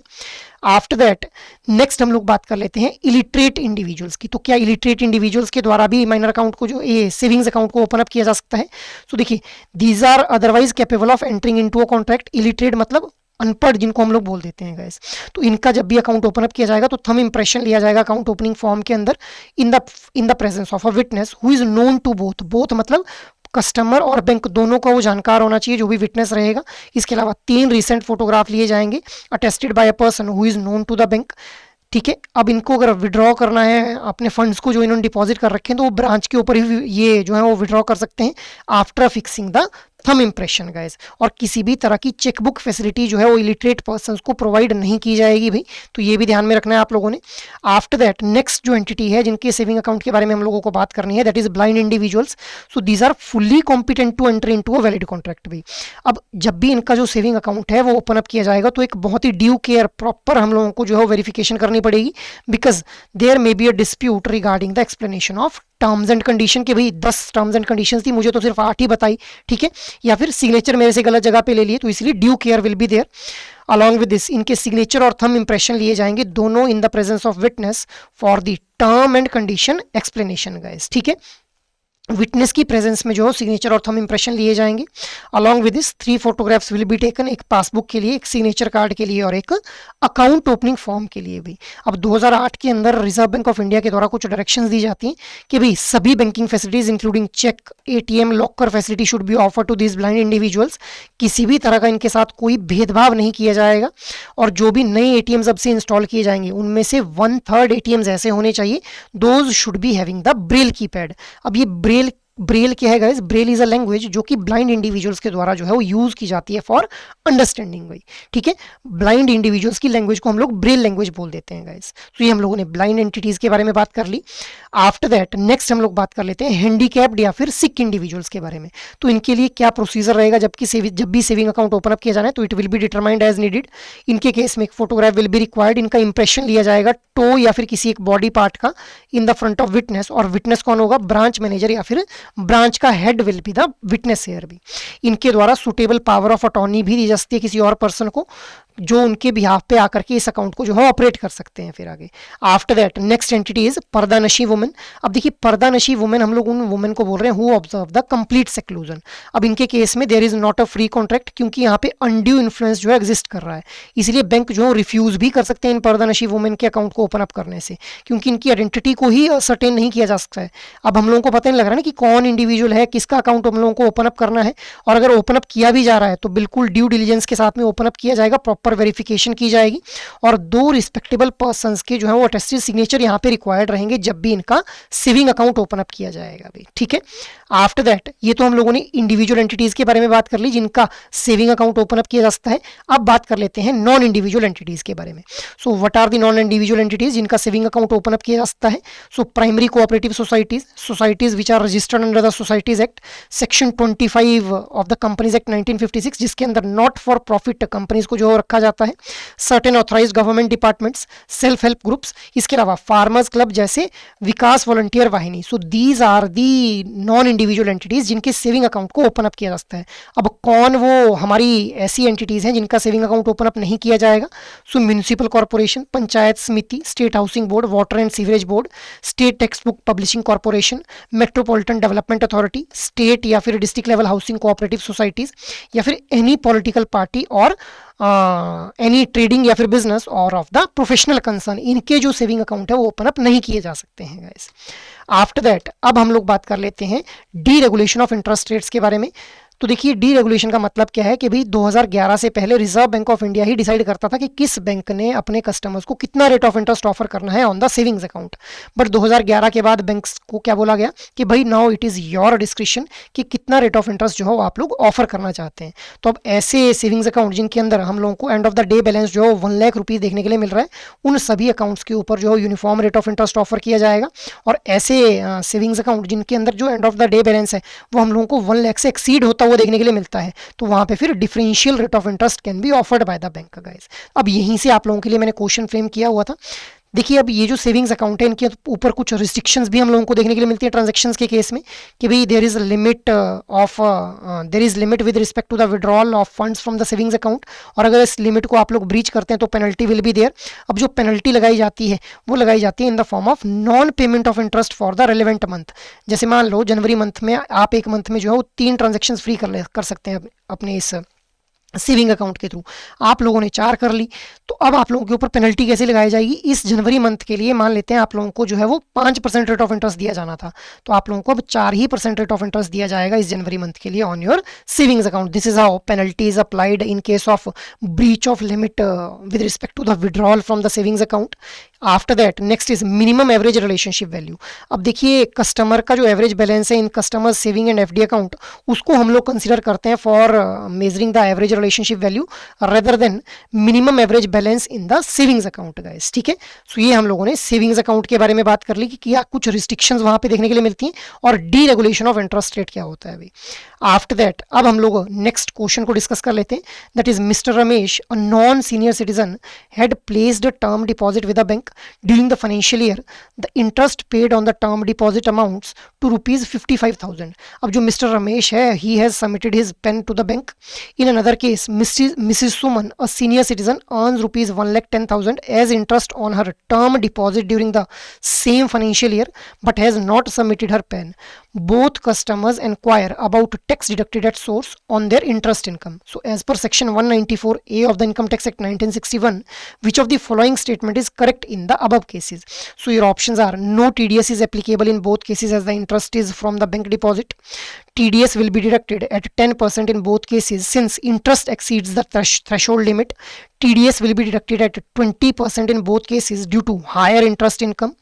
आफ्टर दैट नेक्स्ट हम लोग बात कर लेते हैं इलिटरेट इंडिविजुअल्स की। तो क्या इलिटरेट इंडिविजुअल्स के द्वारा भी माइनर अकाउंट को जो ये सेविंग्स अकाउंट को ओपन अप किया जा सकता है। तो देखिए these are otherwise capable of entering into a contract. Illiterate मतलब अनपढ़ जिनको हम लोग बोल देते हैं गाइस। तो इनका जब भी अकाउंट ओपन अप किया जाएगा तो थंब इंप्रेशन लिया जाएगा अकाउंट ओपनिंग फॉर्म के अंदर in the presence of a witness who is known to both मतलब कस्टमर और बैंक दोनों का वो जानकार होना चाहिए जो भी विटनेस रहेगा। इसके अलावा 3 रिसेंट फोटोग्राफ लिए जाएंगे attested by a person who is known to the bank. ठीक है, अब इनको अगर विड्रॉ करना है अपने फंड्स को जो इन्होंने डिपॉजिट कर रखे हैं तो वो ब्रांच के ऊपर ही ये जो है वो विड्रॉ कर सकते हैं after fixing the thumb impression guys. और किसी भी तरह की चेकबुक फैसिलिटी जो है वो इलिटरेट पर्संस को प्रोवाइड नहीं की जाएगी भाई, तो ये भी ध्यान में रखना है आप लोगों ने। आफ्टर दैट नेक्स्ट जो एंटिटी है जिनके सेविंग अकाउंट के बारे में हम लोगों को बात करनी है that is blind individuals. So these are fully competent to enter into a valid contract भाई। अब जब भी इनका जो सेविंग अकाउंट है वो ओपन अप किया जाएगा तो एक बहुत ही ड्यू केयर प्रॉपर हम लोगों को जो है वेरिफिकेशन करनी पड़ेगी because there may be a dispute regarding the explanation of terms and condition के। भाई 10 टर्म्स एंड कंडीशंस थी, मुझे तो सिर्फ 8 ही बताई। ठीक है, या फिर सिग्नेचर मेरे से गलत जगह पे ले लिए, तो इसलिए due care will be there. Along with this इनके सिग्नेचर और थंब इंप्रेशन लिए जाएंगे दोनों in the presence of witness for the term and condition explanation guys. ठीक है, विटनेस की प्रेजेंस में जो सिग्नेचर और थंब इंप्रेशन लिए जाएंगे। Along with this 3 photographs will be taken, एक पासबुक के लिए, एक सिग्नेचर कार्ड के लिए और एक अकाउंट ओपनिंग फॉर्म के लिए भी। अब 2008 के अंदर रिजर्व बैंक ऑफ इंडिया के द्वारा कुछ डायरेक्शंस दी जाती हैं कि भाई सभी banking facilities including cheque, ATM, locker facility should be offer to this blind individuals. किसी भी तरह का इनके साथ कोई भेदभाव नहीं किया जाएगा। और जो भी नए एटीएम्स अब से इंस्टॉल किए जाएंगे उनमें से 1/3 एटीएम्स ऐसे होने चाहिए those should be having the Braille keypad. अब ये ब्रेल क्या है guys? Braille is a language जो कि ब्लाइंड इंडिविजुअल्स के द्वारा जो है वो यूज की जाती है फॉर अंडरस्टैंडिंग भाई। ठीक है, ब्लाइंड इंडिविजुअल्स की लैंग्वेज को हम लोग ब्रेल लैंग्वेज बोल देते हैं गाइस। तो ये हम लोगों ने ब्लाइंड एंटिटीज के बारे में बात कर ली। आफ्टर दैट नेक्स्ट हम लोग बात कर लेते हैं हैंडीकैप्ड या फिर सिक इंडिविजुअल्स के बारे में। तो इनके लिए क्या प्रोसीजर रहेगा जब भी सेविंग अकाउंट ओपन अप किया जाना है तो it will be determined as needed. इनके केस में एक फोटोग्राफ विल बी रिक्वायर्ड, इनका इंप्रेशन लिया जाएगा टो या फिर किसी एक बॉडी पार्ट का in the front of witness. और विटनेस कौन होगा? ब्रांच मैनेजर या फिर ब्रांच का head will be the witness here भी। इनके द्वारा सुटेबल पावर ऑफ अटॉर्नी भी दी जा सकती है किसी और पर्सन को जो उनके बिहाफ पे आकर के इस अकाउंट को जो है ऑपरेट कर सकते हैं फिर आगे। After that next entity is पर्दानशी वुमेन। अब देखिए पर्दानशी वुमेन हम लोग उन वुमेन को बोल रहे हैं who observe the complete seclusion. अब इनके केस में there is not a free contract क्योंकि यहाँ पे अनड्यू इन्फ्लुएंस जो है एग्जिस्ट कर रहा है, इसलिए बैंक जो है रिफ्यूज भी कर सकते हैं इन पर्दानशी वुमेन के अकाउंट को ओपन अप करने से क्योंकि इनकी आइडेंटिटी को ही सर्टेन नहीं किया जा सकता है। अब हम लोगों को पता नहीं लग रहा है कि कौन इंडिविजुअल है, किसका अकाउंट हम लोगों को ओपन अप करना है। और अगर ओपन अप किया भी जा रहा है तो बिल्कुल ड्यू डिलीजेंस के साथ में ओपन अप किया जाएगा, प्रॉपर प्रॉपर वेरिफिकेशन की जाएगी और 2 रिस्पेक्टेबल पर्संस के जो है वो अटेस्टेड सिग्नेचर यहाँ पे रिक्वायर्ड रहेंगे जब भी इनका सेविंग अकाउंट ओपन अप किया जाएगा अभी, ठीक है। आफ्टर दैट ये तो हम लोगों ने इंडिविजुअल एंटिटीज के बारे में बात कर ली जिनका सेविंग अकाउंट ओपन अप किया जा सकता है। अब बात कर लेते हैं नॉन इंडिविजुअल एंटिटीज के बारे में। So what are the non individual entities जिनका सेविंग अकाउंट ओपन अप किया जा सकता है? So primary cooperative societies, societies which are registered under the societies act section 25 of the companies act 1956, जिसके अंदर नॉट फॉर प्रॉफिट कंपनीज को जो रखा जाता है, certain authorised government departments, self help groups, इसके अलावा फार्मर्स क्लब जैसे Vikas volunteer Vahini. So these are the non individual entities जिनके सेविंग अकाउंट को ओपन अप किया जा सकता है। अब कौन वो हमारी ऐसी एंटिटीज हैं जिनका सेविंग अकाउंट ओपन अप नहीं किया जाएगा? सो म्यूनिसिपल कॉर्पोरेशन, पंचायत समिति, state housing board, water and sewerage board, state text book publishing corporation, metropolitan development authority, state या फिर district level housing cooperative societies, या फिर एनी पॉलिटिकल पार्टी और एनी ट्रेडिंग या फिर बिजनेस और ऑफ द प्रोफेशनल कंसर्न, इनके जो सेविंग अकाउंट है वो ओपन अप नहीं किए जा सकते हैं गाइस। आफ्टर दैट अब हम लोग बात कर लेते हैं D regulation of interest rates के बारे में। तो देखिए डी रेगुलेशन का मतलब क्या है कि भाई 2011 से पहले reserve bank of India he decide करता था कि किस बैंक ने अपने कस्टमर्स को कितना रेट ऑफ इंटरेस्ट ऑफर करना है on the savings account. But 2011 के बाद बैंक्स को क्या बोला गया कि भाई now it is your description कि कितना रेट ऑफ इंटरेस्ट जो है आप लोग ऑफर करना चाहते हैं। तो अब ऐसे सेविंग्स अकाउंट जिनके अंदर हम लोगों को end of the day balance जो है 1 लाख रुपीज़ देखने के लिए मिल रहा है, उन सभी अकाउंट्स के ऊपर जो है uniform rate of interest offer किया जाएगा। और ऐसे सेविंग्स अकाउंट जिनके अंदर जो end of the day balance है वो हम लोगों को 1 लाख से एक्सीड होता हुआ देखने के लिए मिलता है, तो वहां पे फिर differential rate of interest can be offered by the bank guys. अब यहीं से आप लोगों के लिए मैंने क्वेश्चन फ्रेम किया हुआ था। देखिए अब ये जो सेविंग्स अकाउंट है इनके ऊपर कुछ रिस्ट्रिक्शंस भी हम लोगों को देखने के लिए मिलती है ट्रांजैक्शंस के केस में कि भाई there is limit with respect to the withdrawal of funds from the savings account, और अगर इस लिमिट को आप लोग ब्रीच करते हैं तो पेनल्टी विल बी देयर। अब जो पेनल्टी लगाई जाती है वो लगाई जाती है इन the form of non payment of interest for the relevant month. जैसे मान लो जनवरी मंथ में आप एक मंथ में जो है वो 3 ट्रांजेक्शन फ्री कर सकते हैं अपने इस सेविंग अकाउंट के थ्रू। आप लोगों ने 4 कर ली, तो अब आप लोगों के ऊपर पेनल्टी कैसे लगाई जाएगी? इस जनवरी मंथ के लिए मान लेते हैं आप लोगों को जो है वो 5% रेट ऑफ इंटरेस्ट दिया जाना था, तो आप लोगों को अब 4% रेट ऑफ इंटरेस्ट दिया जाएगा इस जनवरी मंथ के लिए on your savings account. This is how penalty is applied in case of breach of limit with respect to the withdrawal from the savings account. After that next is minimum average relationship value. अब देखिए customer का जो average balance है in customer saving and FD account, उसको हम लोग consider करते हैं for measuring the average relationship value rather than minimum average balance in the savings account guys, ठीक है। सो ये हम लोगों ने सेविंग्स अकाउंट के बारे में बात कर ली कि क्या कुछ रिस्ट्रिक्शंस वहां पे देखने के लिए मिलती हैं और D regulation of interest rate क्या होता है अभी। आफ्टर दैट अब हम लोग नेक्स्ट क्वेश्चन को डिस्कस कर लेते हैं, that is mister Ramesh a non senior citizen had placed a term deposit with a bank during the financial year, the interest paid on the term deposit amounts to ₹55,000। अब जो mister Ramesh है he has submitted his PAN to the bank. In another case Mrs. Suman, a senior citizen, earns ₹1,10,000 as interest on her term deposit during the same financial year, but has not submitted her PAN. Both customers inquire about tax deducted at source on their interest income. So, as per Section 194A of the Income Tax Act 1961, which of the following statement is correct in the above cases? So, your options are: no TDS is applicable in both cases as the interest is from the bank deposit. TDS will be deducted at 10% in both cases since interest exceeds the threshold limit. TDS will be deducted at 20% in both cases due to higher interest income.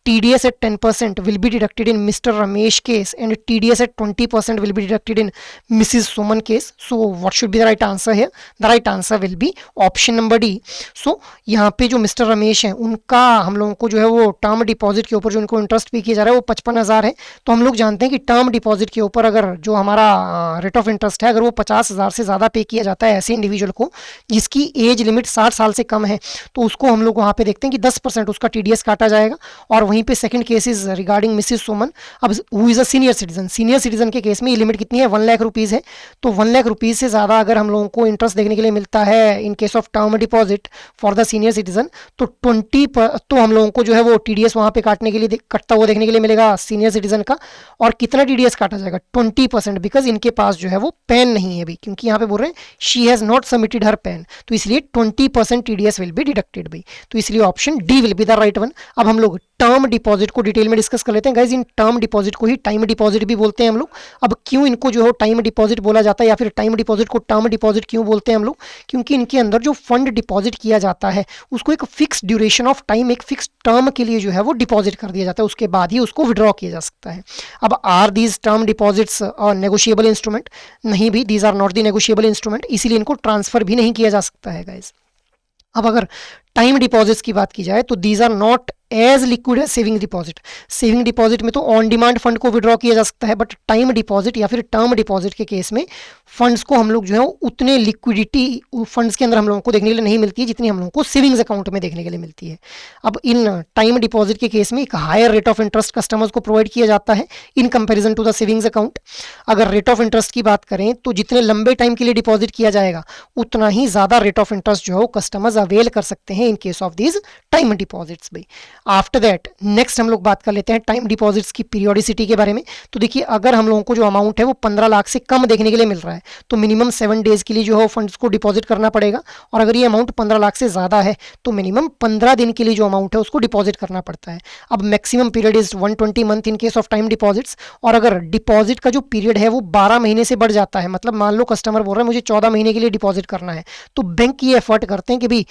TDS at 10% will be deducted in Mr. Ramesh case and TDS at 20% will be deducted in Mrs. Suman case. So what should be the right answer here? The right answer will be option number D. So यहाँ पे जो mister Ramesh हैं उनका हम लोगों को जो है वो टर्म डिपॉजिट के ऊपर जो उनको इंटरेस्ट पे किया जा रहा है वो 55,000 है। तो हम लोग जानते हैं कि टर्म डिपॉजिट के ऊपर अगर जो हमारा रेट ऑफ इंटरेस्ट है अगर वो 50,000 से ज़्यादा पे किया जाता है ऐसे इंडिविजुअल को जिसकी एज लिमिट 60 साल से कम है, तो उसको हम लोग वहाँ पे देखते हैं कि 10% उसका TDS काटा जाएगा। और वहीं पे second case is regarding Mrs Suman, अब who is a senior citizen. Senior citizen के केस में ये लिमिट कितनी है? 1 लाख रुपीज़ है। तो 1 लाख रुपीज़ से ज़्यादा अगर हम लोगों को इंटरेस्ट देखने के लिए मिलता है in case of term deposit for the senior citizen तो 20 तो हम लोगों को जो है वो TDS वहाँ पे काटने के लिए कटता हुआ देखने के लिए मिलेगा सीनियर सिटीजन का। और कितना TDS काटा जाएगा? 20%, बिकॉज इनके पास जो है वो पैन नहीं है अभी, क्योंकि यहाँ पे बोल रहे हैं she has not submitted her pan, तो इसलिए 20% TDS विल बी डिडक्टेड भाई। तो इसलिए option D will be the right one. अब हम लोग टर्म डिपॉजिट को डिटेल में डिस्कस कर लेते हैं गाइज। इन टर्म डिपॉजिट को ही टाइम डिपॉजिट भी बोलते हैं हम लोग। अब क्यों इनको जो है टाइम डिपॉजिट बोला जाता है या फिर टाइम डिपॉजिट को टर्म डिपॉजिट क्यों बोलते हैं हम लोग? क्योंकि इनके अंदर जो फंड डिपॉजिट किया जाता है उसको एक फिक्स ड्यूरेशन ऑफ टाइम, एक फिक्स टर्म के लिए जो है वो डिपॉजिट कर दिया जाता है, उसके बाद ही उसको विड्रॉ किया जा सकता है। अब are these term deposits negotiable instrument? नहीं भी, these are not the negotiable instrument, इसीलिए इनको ट्रांसफर भी नहीं किया जा सकता है गाइज। अब अगर टाइम डिपॉजिट्स की बात की जाए तो these are not as liquid as saving deposit. Saving deposit में तो ऑन डिमांड फंड को विड्रॉ किया जा सकता है, बट टाइम डिपॉजिट या फिर टर्म डिपॉजिट के केस में फंड्स को हम लोग जो है उतने लिक्विडिटी फंड्स के अंदर हम लोगों को देखने के लिए नहीं मिलती है जितनी हम लोगों को सेविंग्स अकाउंट में देखने के लिए मिलती है। अब इन टाइम डिपॉजिट के केस में एक higher rate of interest customers को प्रोवाइड किया जाता है in comparison to the savings account. अगर रेट ऑफ इंटरेस्ट की बात करें तो जितने लंबे टाइम के लिए डिपॉजिट किया जाएगा उतना ही ज़्यादा रेट ऑफ इंटरेस्ट जो है कस्टमर्स अवेल कर सकते हैं इन case of these time deposits भाई। आफ्टर दैट नेक्स्ट हम लोग बात कर लेते हैं टाइम डिपॉजिट्स की पीरियोडिसिटी के बारे में। तो देखिए, अगर हम लोगों को जो अमाउंट है वो 15 लाख से कम देखने के लिए मिल रहा है तो मिनिमम 7 डेज के लिए जो है फंड्स को डिपॉजिट करना पड़ेगा, और अगर ये अमाउंट 15 लाख से ज़्यादा है तो मिनिमम 15 दिन के लिए जो अमाउंट है उसको डिपॉजिट करना पड़ता है। अब maximum period is 120 month in case of time deposits, और अगर डिपॉजिट का जो पीरियड है वो 12 महीने से बढ़ जाता है, मतलब मान लो कस्टमर बोल रहा है मुझे 14 महीने के लिए डिपॉजिट करना है, तो बैंक ये एफर्ट करते हैं कि भाई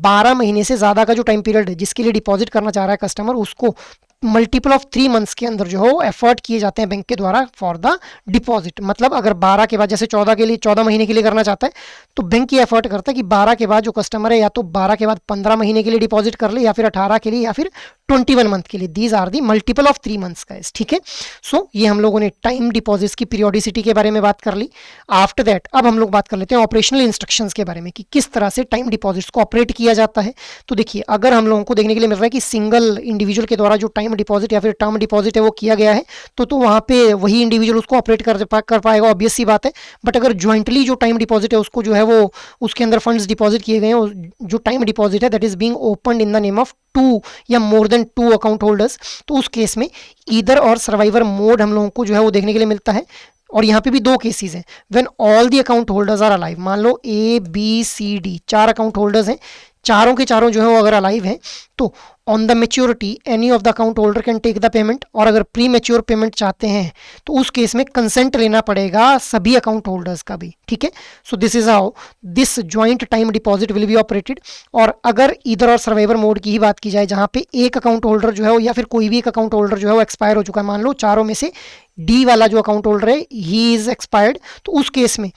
12 महीने से ज़्यादा का जो टाइम पीरियड है जिसके लिए डिपॉजिट करना चाह रहा है कस्टमर, उसको मल्टीपल ऑफ 3 मंथ्स के अंदर जो है एफर्ट किए जाते हैं बैंक के द्वारा फॉर द डिपॉजिट। मतलब अगर 12 के बाद जैसे 14 महीने के लिए करना चाहता है तो बैंक ये एफर्ट करता है कि 12 के बाद जो कस्टमर है या तो 12 के बाद 15 महीने के लिए डिपॉजिट कर ले, या फिर 18 के लिए, या फिर 21 मंथ के लिए। These are the multiple of 3 months का, ठीक है। सो ये हम लोगों ने टाइम डिपॉजिट्स की पीरियोडिसिटी के बारे में बात कर ली। आफ्टर दैट अब हम लोग बात कर लेते हैं ऑपरेशनल इंस्ट्रक्शंस के बारे में कि किस तरह से टाइम डिपॉजिट्स को ऑपरेट किया जाता है। तो देखिए, अगर हम लोगों को देखने के लिए मिल रहा है कि सिंगल इंडिविजुअल के द्वारा जो टाइम डिपॉजिट या फिर टर्म डिपॉजिट है वो किया गया है तो वहाँ पे वही इंडिविजुअल उसको ऑपरेट कर पाएगा, ऑब्वियस सी बात है। बट अगर ज्वाइंटली जो टाइम डिपॉजिट है उसको जो है वो उसके अंदर फंड्स डिपॉजिट किए गए हैं, जो टाइम डिपॉजिट है that is being opened in the name of 2 या मोर देन 2 अकाउंट होल्डर्स, तो उस केस में ईदर और सर्वाइवर मोड हम लोगों को जो है वो देखने के लिए मिलता है। और यहाँ पे भी 2 केसेस हैं, when all the account holders are alive. मान लो ABCD 4 अकाउंट होल्डर्स हैं, चारों के चारों जो है वो अगर अलाइव हैं तो on the maturity any of the account holder can take the payment. और अगर प्री मेच्योर पेमेंट चाहते हैं तो उस केस में कंसेंट लेना पड़ेगा सभी अकाउंट होल्डर्स का भी, ठीक है। सो this is how this joint time deposit will be operated. और अगर ईदर और सर्वाइवर मोड की ही बात की जाए जहाँ पे एक अकाउंट होल्डर जो है या फिर कोई भी एक अकाउंट होल्डर जो है वो एक्सपायर हो चुका है, मान लो चारों में से D वाला जो अकाउंट होल्डर है ही इज एक्सपायर्ड, तो उस केस में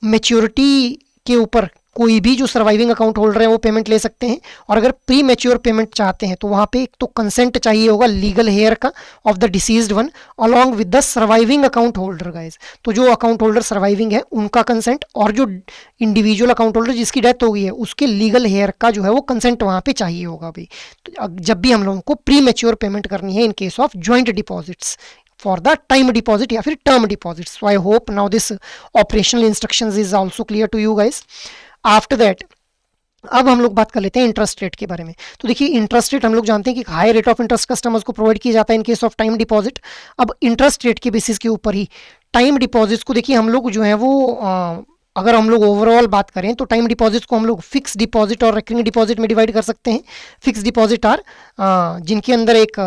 मेच्योरिटी के ऊपर कोई भी जो सर्वाइविंग अकाउंट होल्डर है वो पेमेंट ले सकते हैं। और अगर प्री मैच्योर पेमेंट चाहते हैं तो वहाँ पे एक तो कंसेंट चाहिए होगा लीगल हेयर का of the deceased one along with the surviving account holder guys. तो जो अकाउंट होल्डर सर्वाइविंग है उनका कंसेंट और जो इंडिविजुअल अकाउंट होल्डर जिसकी डेथ हो गई है उसके लीगल हेयर का जो है वो कंसेंट वहाँ पे चाहिए होगा भाई, तो जब भी हम लोगों को प्री मैच्योर पेमेंट करनी है in case of joint deposits for the time deposit या फिर term deposit. So I hope now this operational instructions is also clear to you guys. After that अब हम लोग बात कर लेते हैं इंटरेस्ट रेट के बारे में। तो देखिए, इंटरेस्ट रेट हम लोग जानते हैं कि high rate of interest customers को प्रोवाइड किया जाता है in case of time deposit. अब इंटरेस्ट रेट के बेसिस के ऊपर ही टाइम डिपॉजिट्स को देखिए हम लोग जो है वो अगर हम लोग ओवरऑल बात करें तो टाइम डिपॉजिट्स को हम लोग फिक्स डिपॉजिट और रिकरिंग डिपॉजिट में डिवाइड कर सकते हैं। फिक्स डिपॉजिट आर जिनके अंदर एक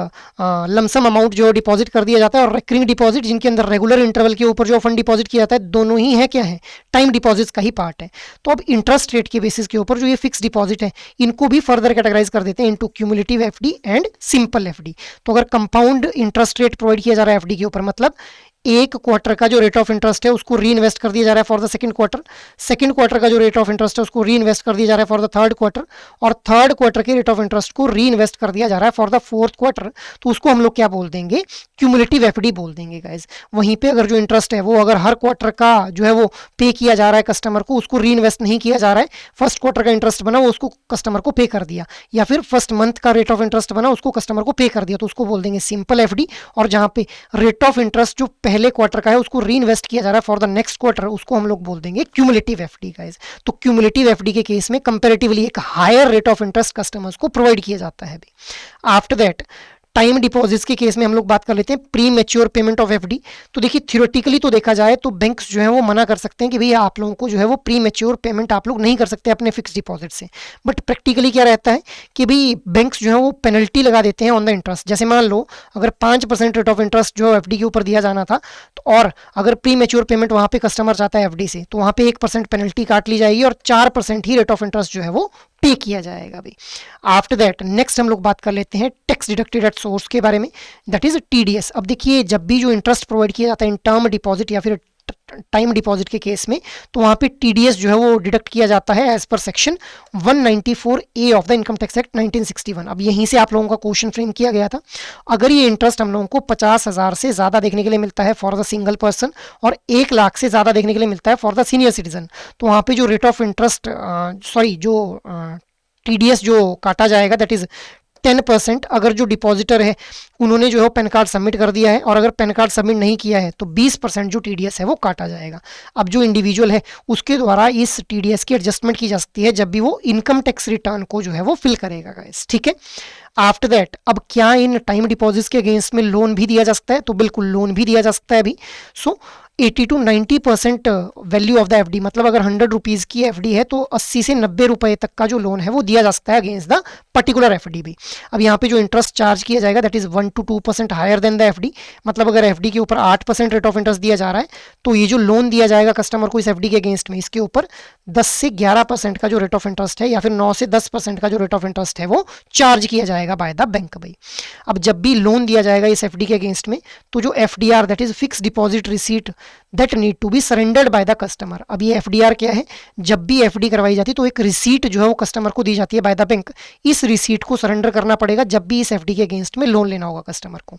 लमसम अमाउंट जो डिपॉजिट कर दिया जाता है, और रिकरिंग डिपॉजिट जिनके अंदर रेगुलर इंटरवल के ऊपर जो फंड डिपॉजिट किया जाता है, दोनों ही है क्या है टाइम डिपॉजिट्स का ही पार्ट है। तो अब इंटरेस्ट रेट के बेसिस के ऊपर जो ये फिक्स डिपॉजिट है इनको भी फर्दर कैटेगराइज कर देते हैं into cumulative FD and simple FD. तो अगर कंपाउंड इंटरेस्ट रेट प्रोवाइड किया जा रहा है एफडी के ऊपर, मतलब एक क्वार्टर का जो रेट ऑफ इंटरेस्ट है उसको री इन्वेस्ट कर दिया जा रहा है for the second quarter, second quarter का जो रेट ऑफ इंटरेस्ट है उसको री इन्वेस्ट कर दिया जा रहा है फॉर द थर्ड क्वार्टर, और थर्ड क्वार्टर के रेट ऑफ इंटरेस्ट को री इन्वेस्ट कर दिया जा रहा है फॉर द फोर्थ क्वार्टर, तो उसको हम लोग क्या बोल देंगे, क्यूमुलेटिव एफडी बोल देंगे गाइज। वहीं पे अगर जो इंटरेस्ट है वो अगर हर क्वार्टर का जो है वो पे किया जा रहा है कस्टमर को, उसको री इन्वेस्ट नहीं किया जा रहा है, फर्स्ट क्वार्टर का इंटरेस्ट बना वो उसको कस्टमर को पे कर दिया, या फिर फर्स्ट मंथ का रेट ऑफ इंटरेस्ट बना उसको कस्टमर को पे कर दिया, तो उसको बोल देंगे सिंपल एफडी। और जहाँ पे रेट ऑफ इंटरेस्ट जो पहले क्वार्टर का है उसको री इन्वेस्ट किया जा रहा है फॉर द नेक्स्ट क्वार्टर, उसको हम लोग बोल देंगे क्यूमुलेटिव एफडी गाइस। तो क्यूमुलेटिव एफडी के केस में कंपैरेटिवली एक higher rate of interest customers को प्रोवाइड किया जाता है। आफ्टर दैट टाइम डिपॉजिट्स के केस में हम लोग बात कर लेते हैं premature payment of FD. तो देखिए थियोरेटिकली तो देखा जाए तो बैंक्स जो है वो मना कर सकते हैं कि भैया आप लोगों को जो है वो प्री मैच्योर पेमेंट आप लोग नहीं कर सकते अपने फिक्स डिपॉजिट से, बट प्रैक्टिकली क्या रहता है कि भाई बैंक्स जो है वो पेनल्टी लगा देते हैं ऑन द इंटरेस्ट। जैसे मान लो अगर 5% रेट ऑफ इंटरेस्ट जो एफडी के ऊपर दिया जाना था, तो और अगर प्री मैच्योर पेमेंट वहां पे कस्टमर चाहता है एफडी से, तो वहां पे 1% पेनल्टी काट ली जाएगी और 4% ही रेट ऑफ इंटरेस्ट जो है वो पे किया जाएगा भाई। आफ्टर दैट नेक्स्ट हम लोग बात कर लेते हैं टैक्स डिडक्टेड एट सोर्स के बारे में, दैट इज टीडीएस। अब देखिए जब भी जो इंटरेस्ट प्रोवाइड किया जाता है इन टर्म डिपॉजिट या फिर टाइम डिपॉजिट के केस में, तो वहां पे टीडीएस जो है वो डिडक्ट किया जाता है एज पर section 194A of the income tax act 1961। अब यहीं से आप लोगों का क्वेश्चन फ्रेम किया गया था। अगर ये इंटरेस्ट हम लोगों को 50,000 से ज़्यादा देखने के लिए मिलता है फॉर द सिंगल पर्सन और 1 लाख से ज़्यादा देखने के लिए मिलता है फॉर द सीनियर सिटीजन, तो वहाँ पे जो रेट ऑफ इंटरेस्ट जो टीडीएस जो काटा जाएगा दैट इज 10%। अगर जो डिपॉजिटर है उन्होंने जो है पैन कार्ड सबमिट कर दिया है, और अगर पैन कार्ड सबमिट नहीं किया है तो 20% जो टीडीएस है वो काटा जाएगा। अब जो इंडिविजुअल है उसके द्वारा इस टीडीएस की एडजस्टमेंट की जा सकती है जब भी वो इनकम टैक्स रिटर्न को जो है वो फिल करेगा गाइस, ठीक है। आफ्टर दैट अब क्या इन टाइम डिपॉजिट्स के अगेंस्ट में लोन भी दिया जा सकता है? तो बिल्कुल लोन भी दिया जा सकता है अभी। सो 80 to 90% value of the FD, मतलब अगर 100 रुपीज़ की एफडी है तो 80 से 90 रुपए तक का जो लोन है वो दिया जा सकता है अगेंस्ट द पर्टिकुलर एफडी भी। अब यहाँ पे जो इंटरेस्ट चार्ज किया जाएगा that is 1 to 2% higher than the FD, मतलब अगर एफडी के ऊपर 8% रेट ऑफ इंटरेस्ट दिया जा रहा है तो ये जो लोन दिया जाएगा कस्टमर को इस एफडी के अगेंस्ट में, इसके ऊपर 10 से 11% का जो रेट ऑफ इंटरेस्ट है या फिर 9 से 10% का जो रेट ऑफ इंटरेस्ट है वो चार्ज किया जाएगा बाय द बैंक भाई। अब जब भी लोन दिया जाएगा इस एफडी के अगेंस्ट में, तो जो FDR that is fix deposit receipt that need to be surrendered by the customer. अब ये एफडीआर क्या है? जब भी एफडी करवाई जाती है तो एक रिसीट जो है वो कस्टमर को दी जाती है बाय द बैंक। इस रिसीट को सरेंडर करना पड़ेगा जब भी इस एफडी के अगेंस्ट में लोन लेना होगा कस्टमर को।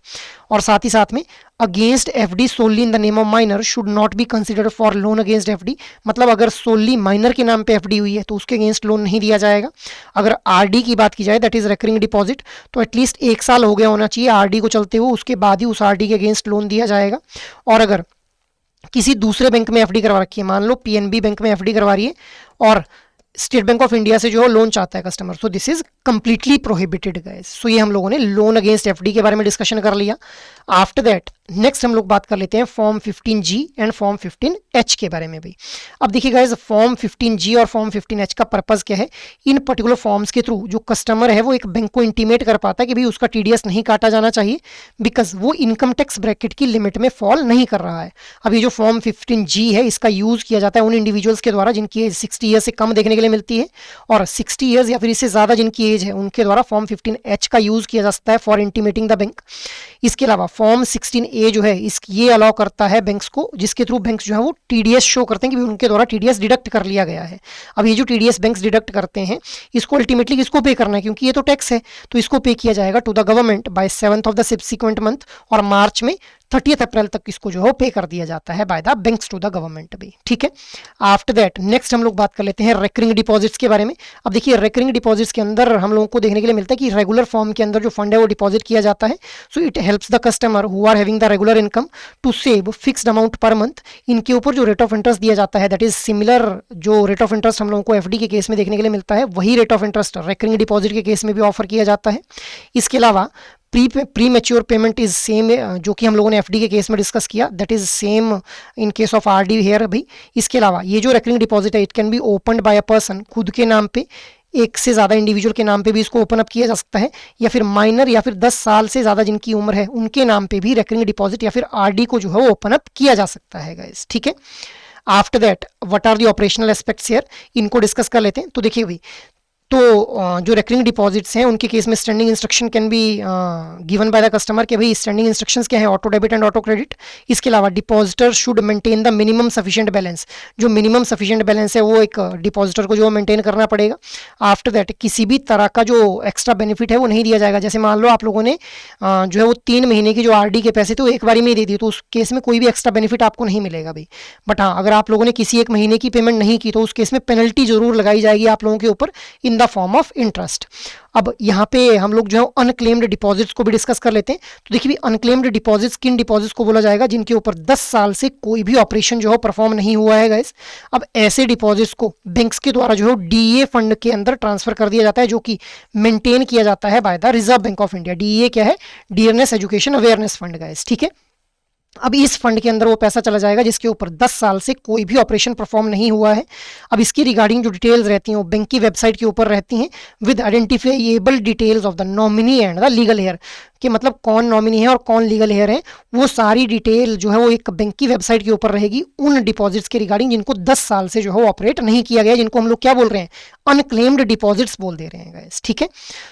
और साथ ही साथ में against FD solely in the name of minor should not be considered for loan against FD, मतलब अगर सोनली माइनर के नाम पे एफडी हुई है तो उसके अगेंस्ट लोन नहीं दिया जाएगा। अगर आरडी की बात की जाए दैट इज रिकरिंग डिपॉजिट, तो एटलीस्ट 1 साल हो गया होना चाहिए आरडी को चलते हुए, उसके बाद ही उस आरडी के अगेंस्ट लोन दिया जाएगा। और अगर किसी दूसरे बैंक में एफडी करवा रखी है, मान लो पीएनबी बैंक में एफडी करवा रही है और स्टेट बैंक ऑफ इंडिया से जो है लोन चाहता है customer, so this is completely prohibited guys. सो ये हम लोगों ने लोन अगेंस्ट एफडी के बारे में डिस्कशन कर लिया। आफ्टर दैट नेक्स्ट हम लोग बात कर लेते हैं form 15G and form 15H के बारे में भाई। अब देखिए गाइस फॉर्म 15G और फॉर्म 15H का पर्पस क्या है? इन पर्टिकुलर फॉर्म्स के थ्रू जो कस्टमर है वो एक बैंक को इंटीमेट कर पाता है कि भाई उसका टीडीएस नहीं काटा जाना चाहिए बिकॉज वो इनकम टैक्स ब्रैकेट की लिमिट में फॉल नहीं कर रहा है। अब ये जो फॉर्म 15G है इसका यूज किया जाता है उन इंडिविजुअल्स के द्वारा जिनकी एज 60 ईयर्स से कम देखने के लिए मिलती है, और 60 ईयर्स या फिर इससे ज़्यादा जिनकी एज है उनके द्वारा फॉर्म 15H का यूज किया जा सकता है फॉर इंटीमेटिंग द बैंक। इसके अलावा फॉर्म 16A जो है ये अलाउ करता है बैंक्स को, जिसके थ्रू बैंक्स जो है वो टीडीएस शो करते हैं कि उनके द्वारा टीडीएस डिडक्ट कर लिया गया है। अब ये जो टीडीएस बैंक्स डिडक्ट करते हैं इसको अल्टीमेटली किसको पे करना है? क्योंकि ये तो टैक्स है तो इसको पे किया जाएगा to the government by 7th of the subsequent month, और मार्च में 30th अप्रैल तक इसको जो है पे कर दिया जाता है by the banks to the government भी, ठीक है। आफ्टर दैट नेक्स्ट हम लोग बात कर लेते हैं रिकरिंग डिपॉजिट्स के बारे में। अब देखिए रिकरिंग डिपॉजिट्स के अंदर हम लोगों को देखने के लिए मिलता है कि रेगुलर फॉर्म के अंदर जो फंड है वो डिपॉजिट किया जाता है, so it helps the customer who are having the regular income to save fixed amount per month. इनके ऊपर जो रेट ऑफ इंटरेस्ट दिया जाता है दैट इज सिमिलर जो रेट ऑफ इंटरेस्ट हम लोगों को एफडी के केस में देखने के लिए मिलता है, वही rate of interest recurring deposit के केस में भी ऑफर किया जाता है। इसके अलावा pre mature payment is same, जो कि हम लोगों ने एफडी के केस में डिस्कस किया, that is same in case of RD here अभी। इसके अलावा ये जो रिकरिंग डिपॉजिट है it can be opened by a person, खुद के नाम पे, एक से ज़्यादा इंडिविजुअल के नाम पे भी इसको ओपन अप किया जा सकता है, या फिर माइनर या फिर 10 साल से ज़्यादा जिनकी उम्र है उनके नाम पे भी रिकरिंग डिपॉजिट या फिर आरडी को जो है वो ओपन अप किया जा सकता है गाइस, ठीक है। After that what are the operational aspects here, इनको डिस्कस कर लेते हैं। तो देखिए भाई, तो जो रिकरिंग डिपॉजिट्स हैं उनके केस में standing instruction can be given by the customer कि भाई स्टैंडिंग इंस्ट्रक्शंस क्या है, auto debit and auto credit. इसके अलावा depositor should maintain the minimum sufficient balance, जो मिनिमम सफिशिएंट बैलेंस है वो एक डिपॉजिटर को जो मेंटेन करना पड़ेगा। आफ्टर दैट किसी भी तरह का जो एक्स्ट्रा बेनिफिट है वो नहीं दिया जाएगा। जैसे मान लो आप लोगों ने जो है वो 3 महीने की जो आरडी के पैसे थे वो एक बारी में ही दे दिए, तो उस केस में कोई भी एक्स्ट्रा बेनिफिट आपको नहीं मिलेगा भाई। बट हाँ, अगर आप लोगों ने किसी एक महीने की पेमेंट नहीं की तो उस केस में पेनल्टी जरूर लगाई जाएगी आप लोगों के ऊपर इन द फॉर्म ऑफ इंटरेस्ट। अब यहाँ पे हम लोग जो है अनक्लेम्ड डिपॉजिट्स को भी डिस्कस कर लेते हैं। तो देखिए अनक्लेम्ड डिपॉजिट्स किन डिपॉजिट्स को बोला जाएगा, जिनके ऊपर 10 साल से कोई भी ऑपरेशन जो है परफॉर्म नहीं हुआ है गाइस। अब ऐसे डिपॉजिट्स को बैंक्स के द्वारा जो है डीए फंड के अंदर ट्रांसफर कर दिया जाता है, जो कि मेंटेन किया जाता है by the reserve bank of India. DA क्या है, dearness education awareness fund guys, ठीक है। अब इस फंड के अंदर वो पैसा चला जाएगा जिसके ऊपर 10 साल से कोई भी ऑपरेशन परफॉर्म नहीं हुआ है। अब इसकी रिगार्डिंग जो डिटेल्स रहती हैं वो बैंक की वेबसाइट के ऊपर रहती हैं, with identifiable details of the nominee and the legal heir, कि मतलब कौन नॉमिनी है और कौन लीगल हेयर है, वो सारी डिटेल जो है वो एक बैंक की वेबसाइट के ऊपर रहेगी उन डिपॉजिट्स के रिगार्डिंग जिनको 10 साल से जो है ऑपरेट नहीं किया गया, जिनको हम लोग क्या बोल रहे हैं, अनक्लेम्ड डिपॉजिट्स बोल दे रहे हैं गाइस, ठीक है।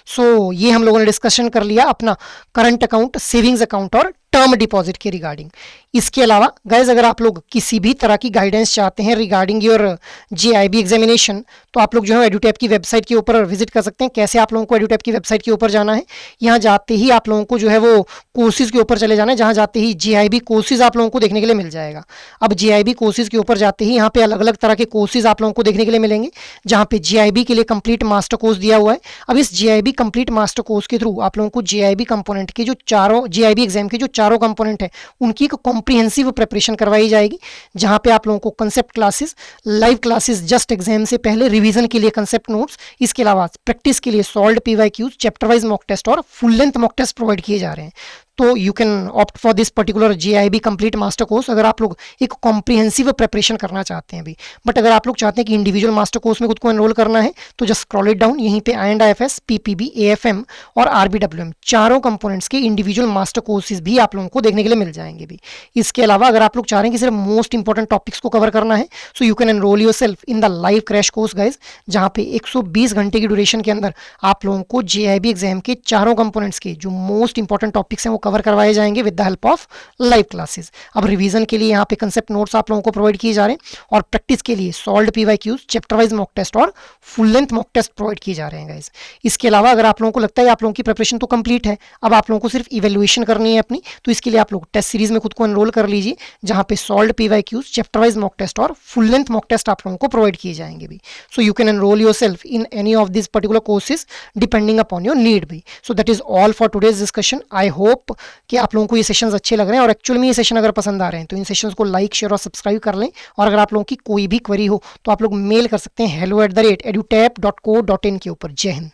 सो ये हम लोगों ने डिस्कशन कर लिया अपना करंट अकाउंट, सेविंग्स अकाउंट और टर्म डिपॉजिट के रिगार्डिंग। इसके अलावा गाइज अगर आप लोग किसी भी तरह की गाइडेंस चाहते हैं रिगार्डिंग योर जेआईबी एग्जामिनेशन, तो आप लोग जो है एडुटैप की वेबसाइट के ऊपर विजिट कर सकते हैं। कैसे आप लोगों को एडुटैप की वेबसाइट के ऊपर जाना है, यहाँ जाते ही आप लोगों को जो है वो कोर्सेज के ऊपर चले जाना है, जहाँ जाते ही जेआईबी कोर्सेज आप लोगों को देखने के लिए मिल जाएगा। अब जेआईबी कोर्सेज के ऊपर जाते ही यहाँ पे अलग अलग तरह के कोर्सेज आप लोगों को देखने के लिए मिलेंगे, जहाँ पे जेआईबी के लिए कंप्लीट मास्टर कोर्स दिया हुआ है। अब इस जेआईबी कंप्लीट मास्टर कोर्स के थ्रू आप लोगों को जेआईबी कंपोनेंट के जो चारों जेआईबी एग्जाम के जो चारों कंपोनेंट है उनकी एक कॉम्प्रिहेंसिव प्रिपरेशन करवाई जाएगी, जहां पे आप लोगों को concept classes, live classes just exam से पहले, रिवीजन के लिए कंसेप्ट नोट्स, इसके अलावा प्रैक्टिस के लिए solved PYQs, chapter wise mock test और full length mock test provide किए जा रहे हैं। तो you can opt for this particular JAIIB complete master course अगर आप लोग एक कॉम्प्रिहेंसिव प्रिपरेशन करना चाहते हैं अभी। बट अगर आप लोग चाहते हैं कि इंडिविजुअल मास्टर कोर्स में खुद को एनरोल करना है तो जस्ट स्क्रॉल इट डाउन, यहीं पे INDIFS, PPB, AFM और RBWM चारों कंपोनेंट्स के इंडिविजुअल मास्टर कोर्सेज भी आप लोगों को देखने के लिए मिल जाएंगे भी। इसके अलावा अगर आप लोग चाह रहे हैं कि सिर्फ मोस्ट इंपॉर्टेंट टॉपिक्स को कवर करना है, सो you can enrol yourself in the live crash course guys, जहाँ पे 120 घंटे की ड्यूरेशन के अंदर आप लोगों को जेआईबी एग्जाम के चारों कंपोनेंट्स के जो मोस्ट इंपॉर्टेंट टॉपिक्स हैं वो कवर करवाए जाएंगे with the help of live classes. अब रिवीजन के लिए यहाँ पे कंसेप्ट नोट्स आप लोगों को प्रोवाइड किए जा रहे हैं और प्रैक्टिस के लिए solved PYQs, chapter wise mock test और full length mock test provide किए जा रहे हैं गाइस। इसके अलावा अगर आप लोगों को लगता है आप लोगों की प्रिपरेशन तो कंप्लीट है, अब आप लोगों को सिर्फ इवैल्यूएशन करनी है अपनी, तो इसके लिए आप लोग टेस्ट सीरीज में खुद को एनरोल कर लीजिए, जहाँ पे solved PYQs, chapter wise mock test और फुल लेंथ मॉक टेस्ट आप लोगों को प्रोवाइड किए जाएंगे भी। So you can enrol yourself in any of this particular courses depending upon your need भी। So that is all for today's discussion. I hope कि आप लोगों को ये सेशंस अच्छे लग रहे हैं और एक्चुअली में ये सेशन अगर पसंद आ रहे हैं तो इन सेशंस को लाइक, शेयर और सब्सक्राइब कर लें। और अगर आप लोगों की कोई भी क्वेरी हो तो आप लोग मेल कर सकते हैं hello@edutap.co.in के ऊपर। जय हिंद।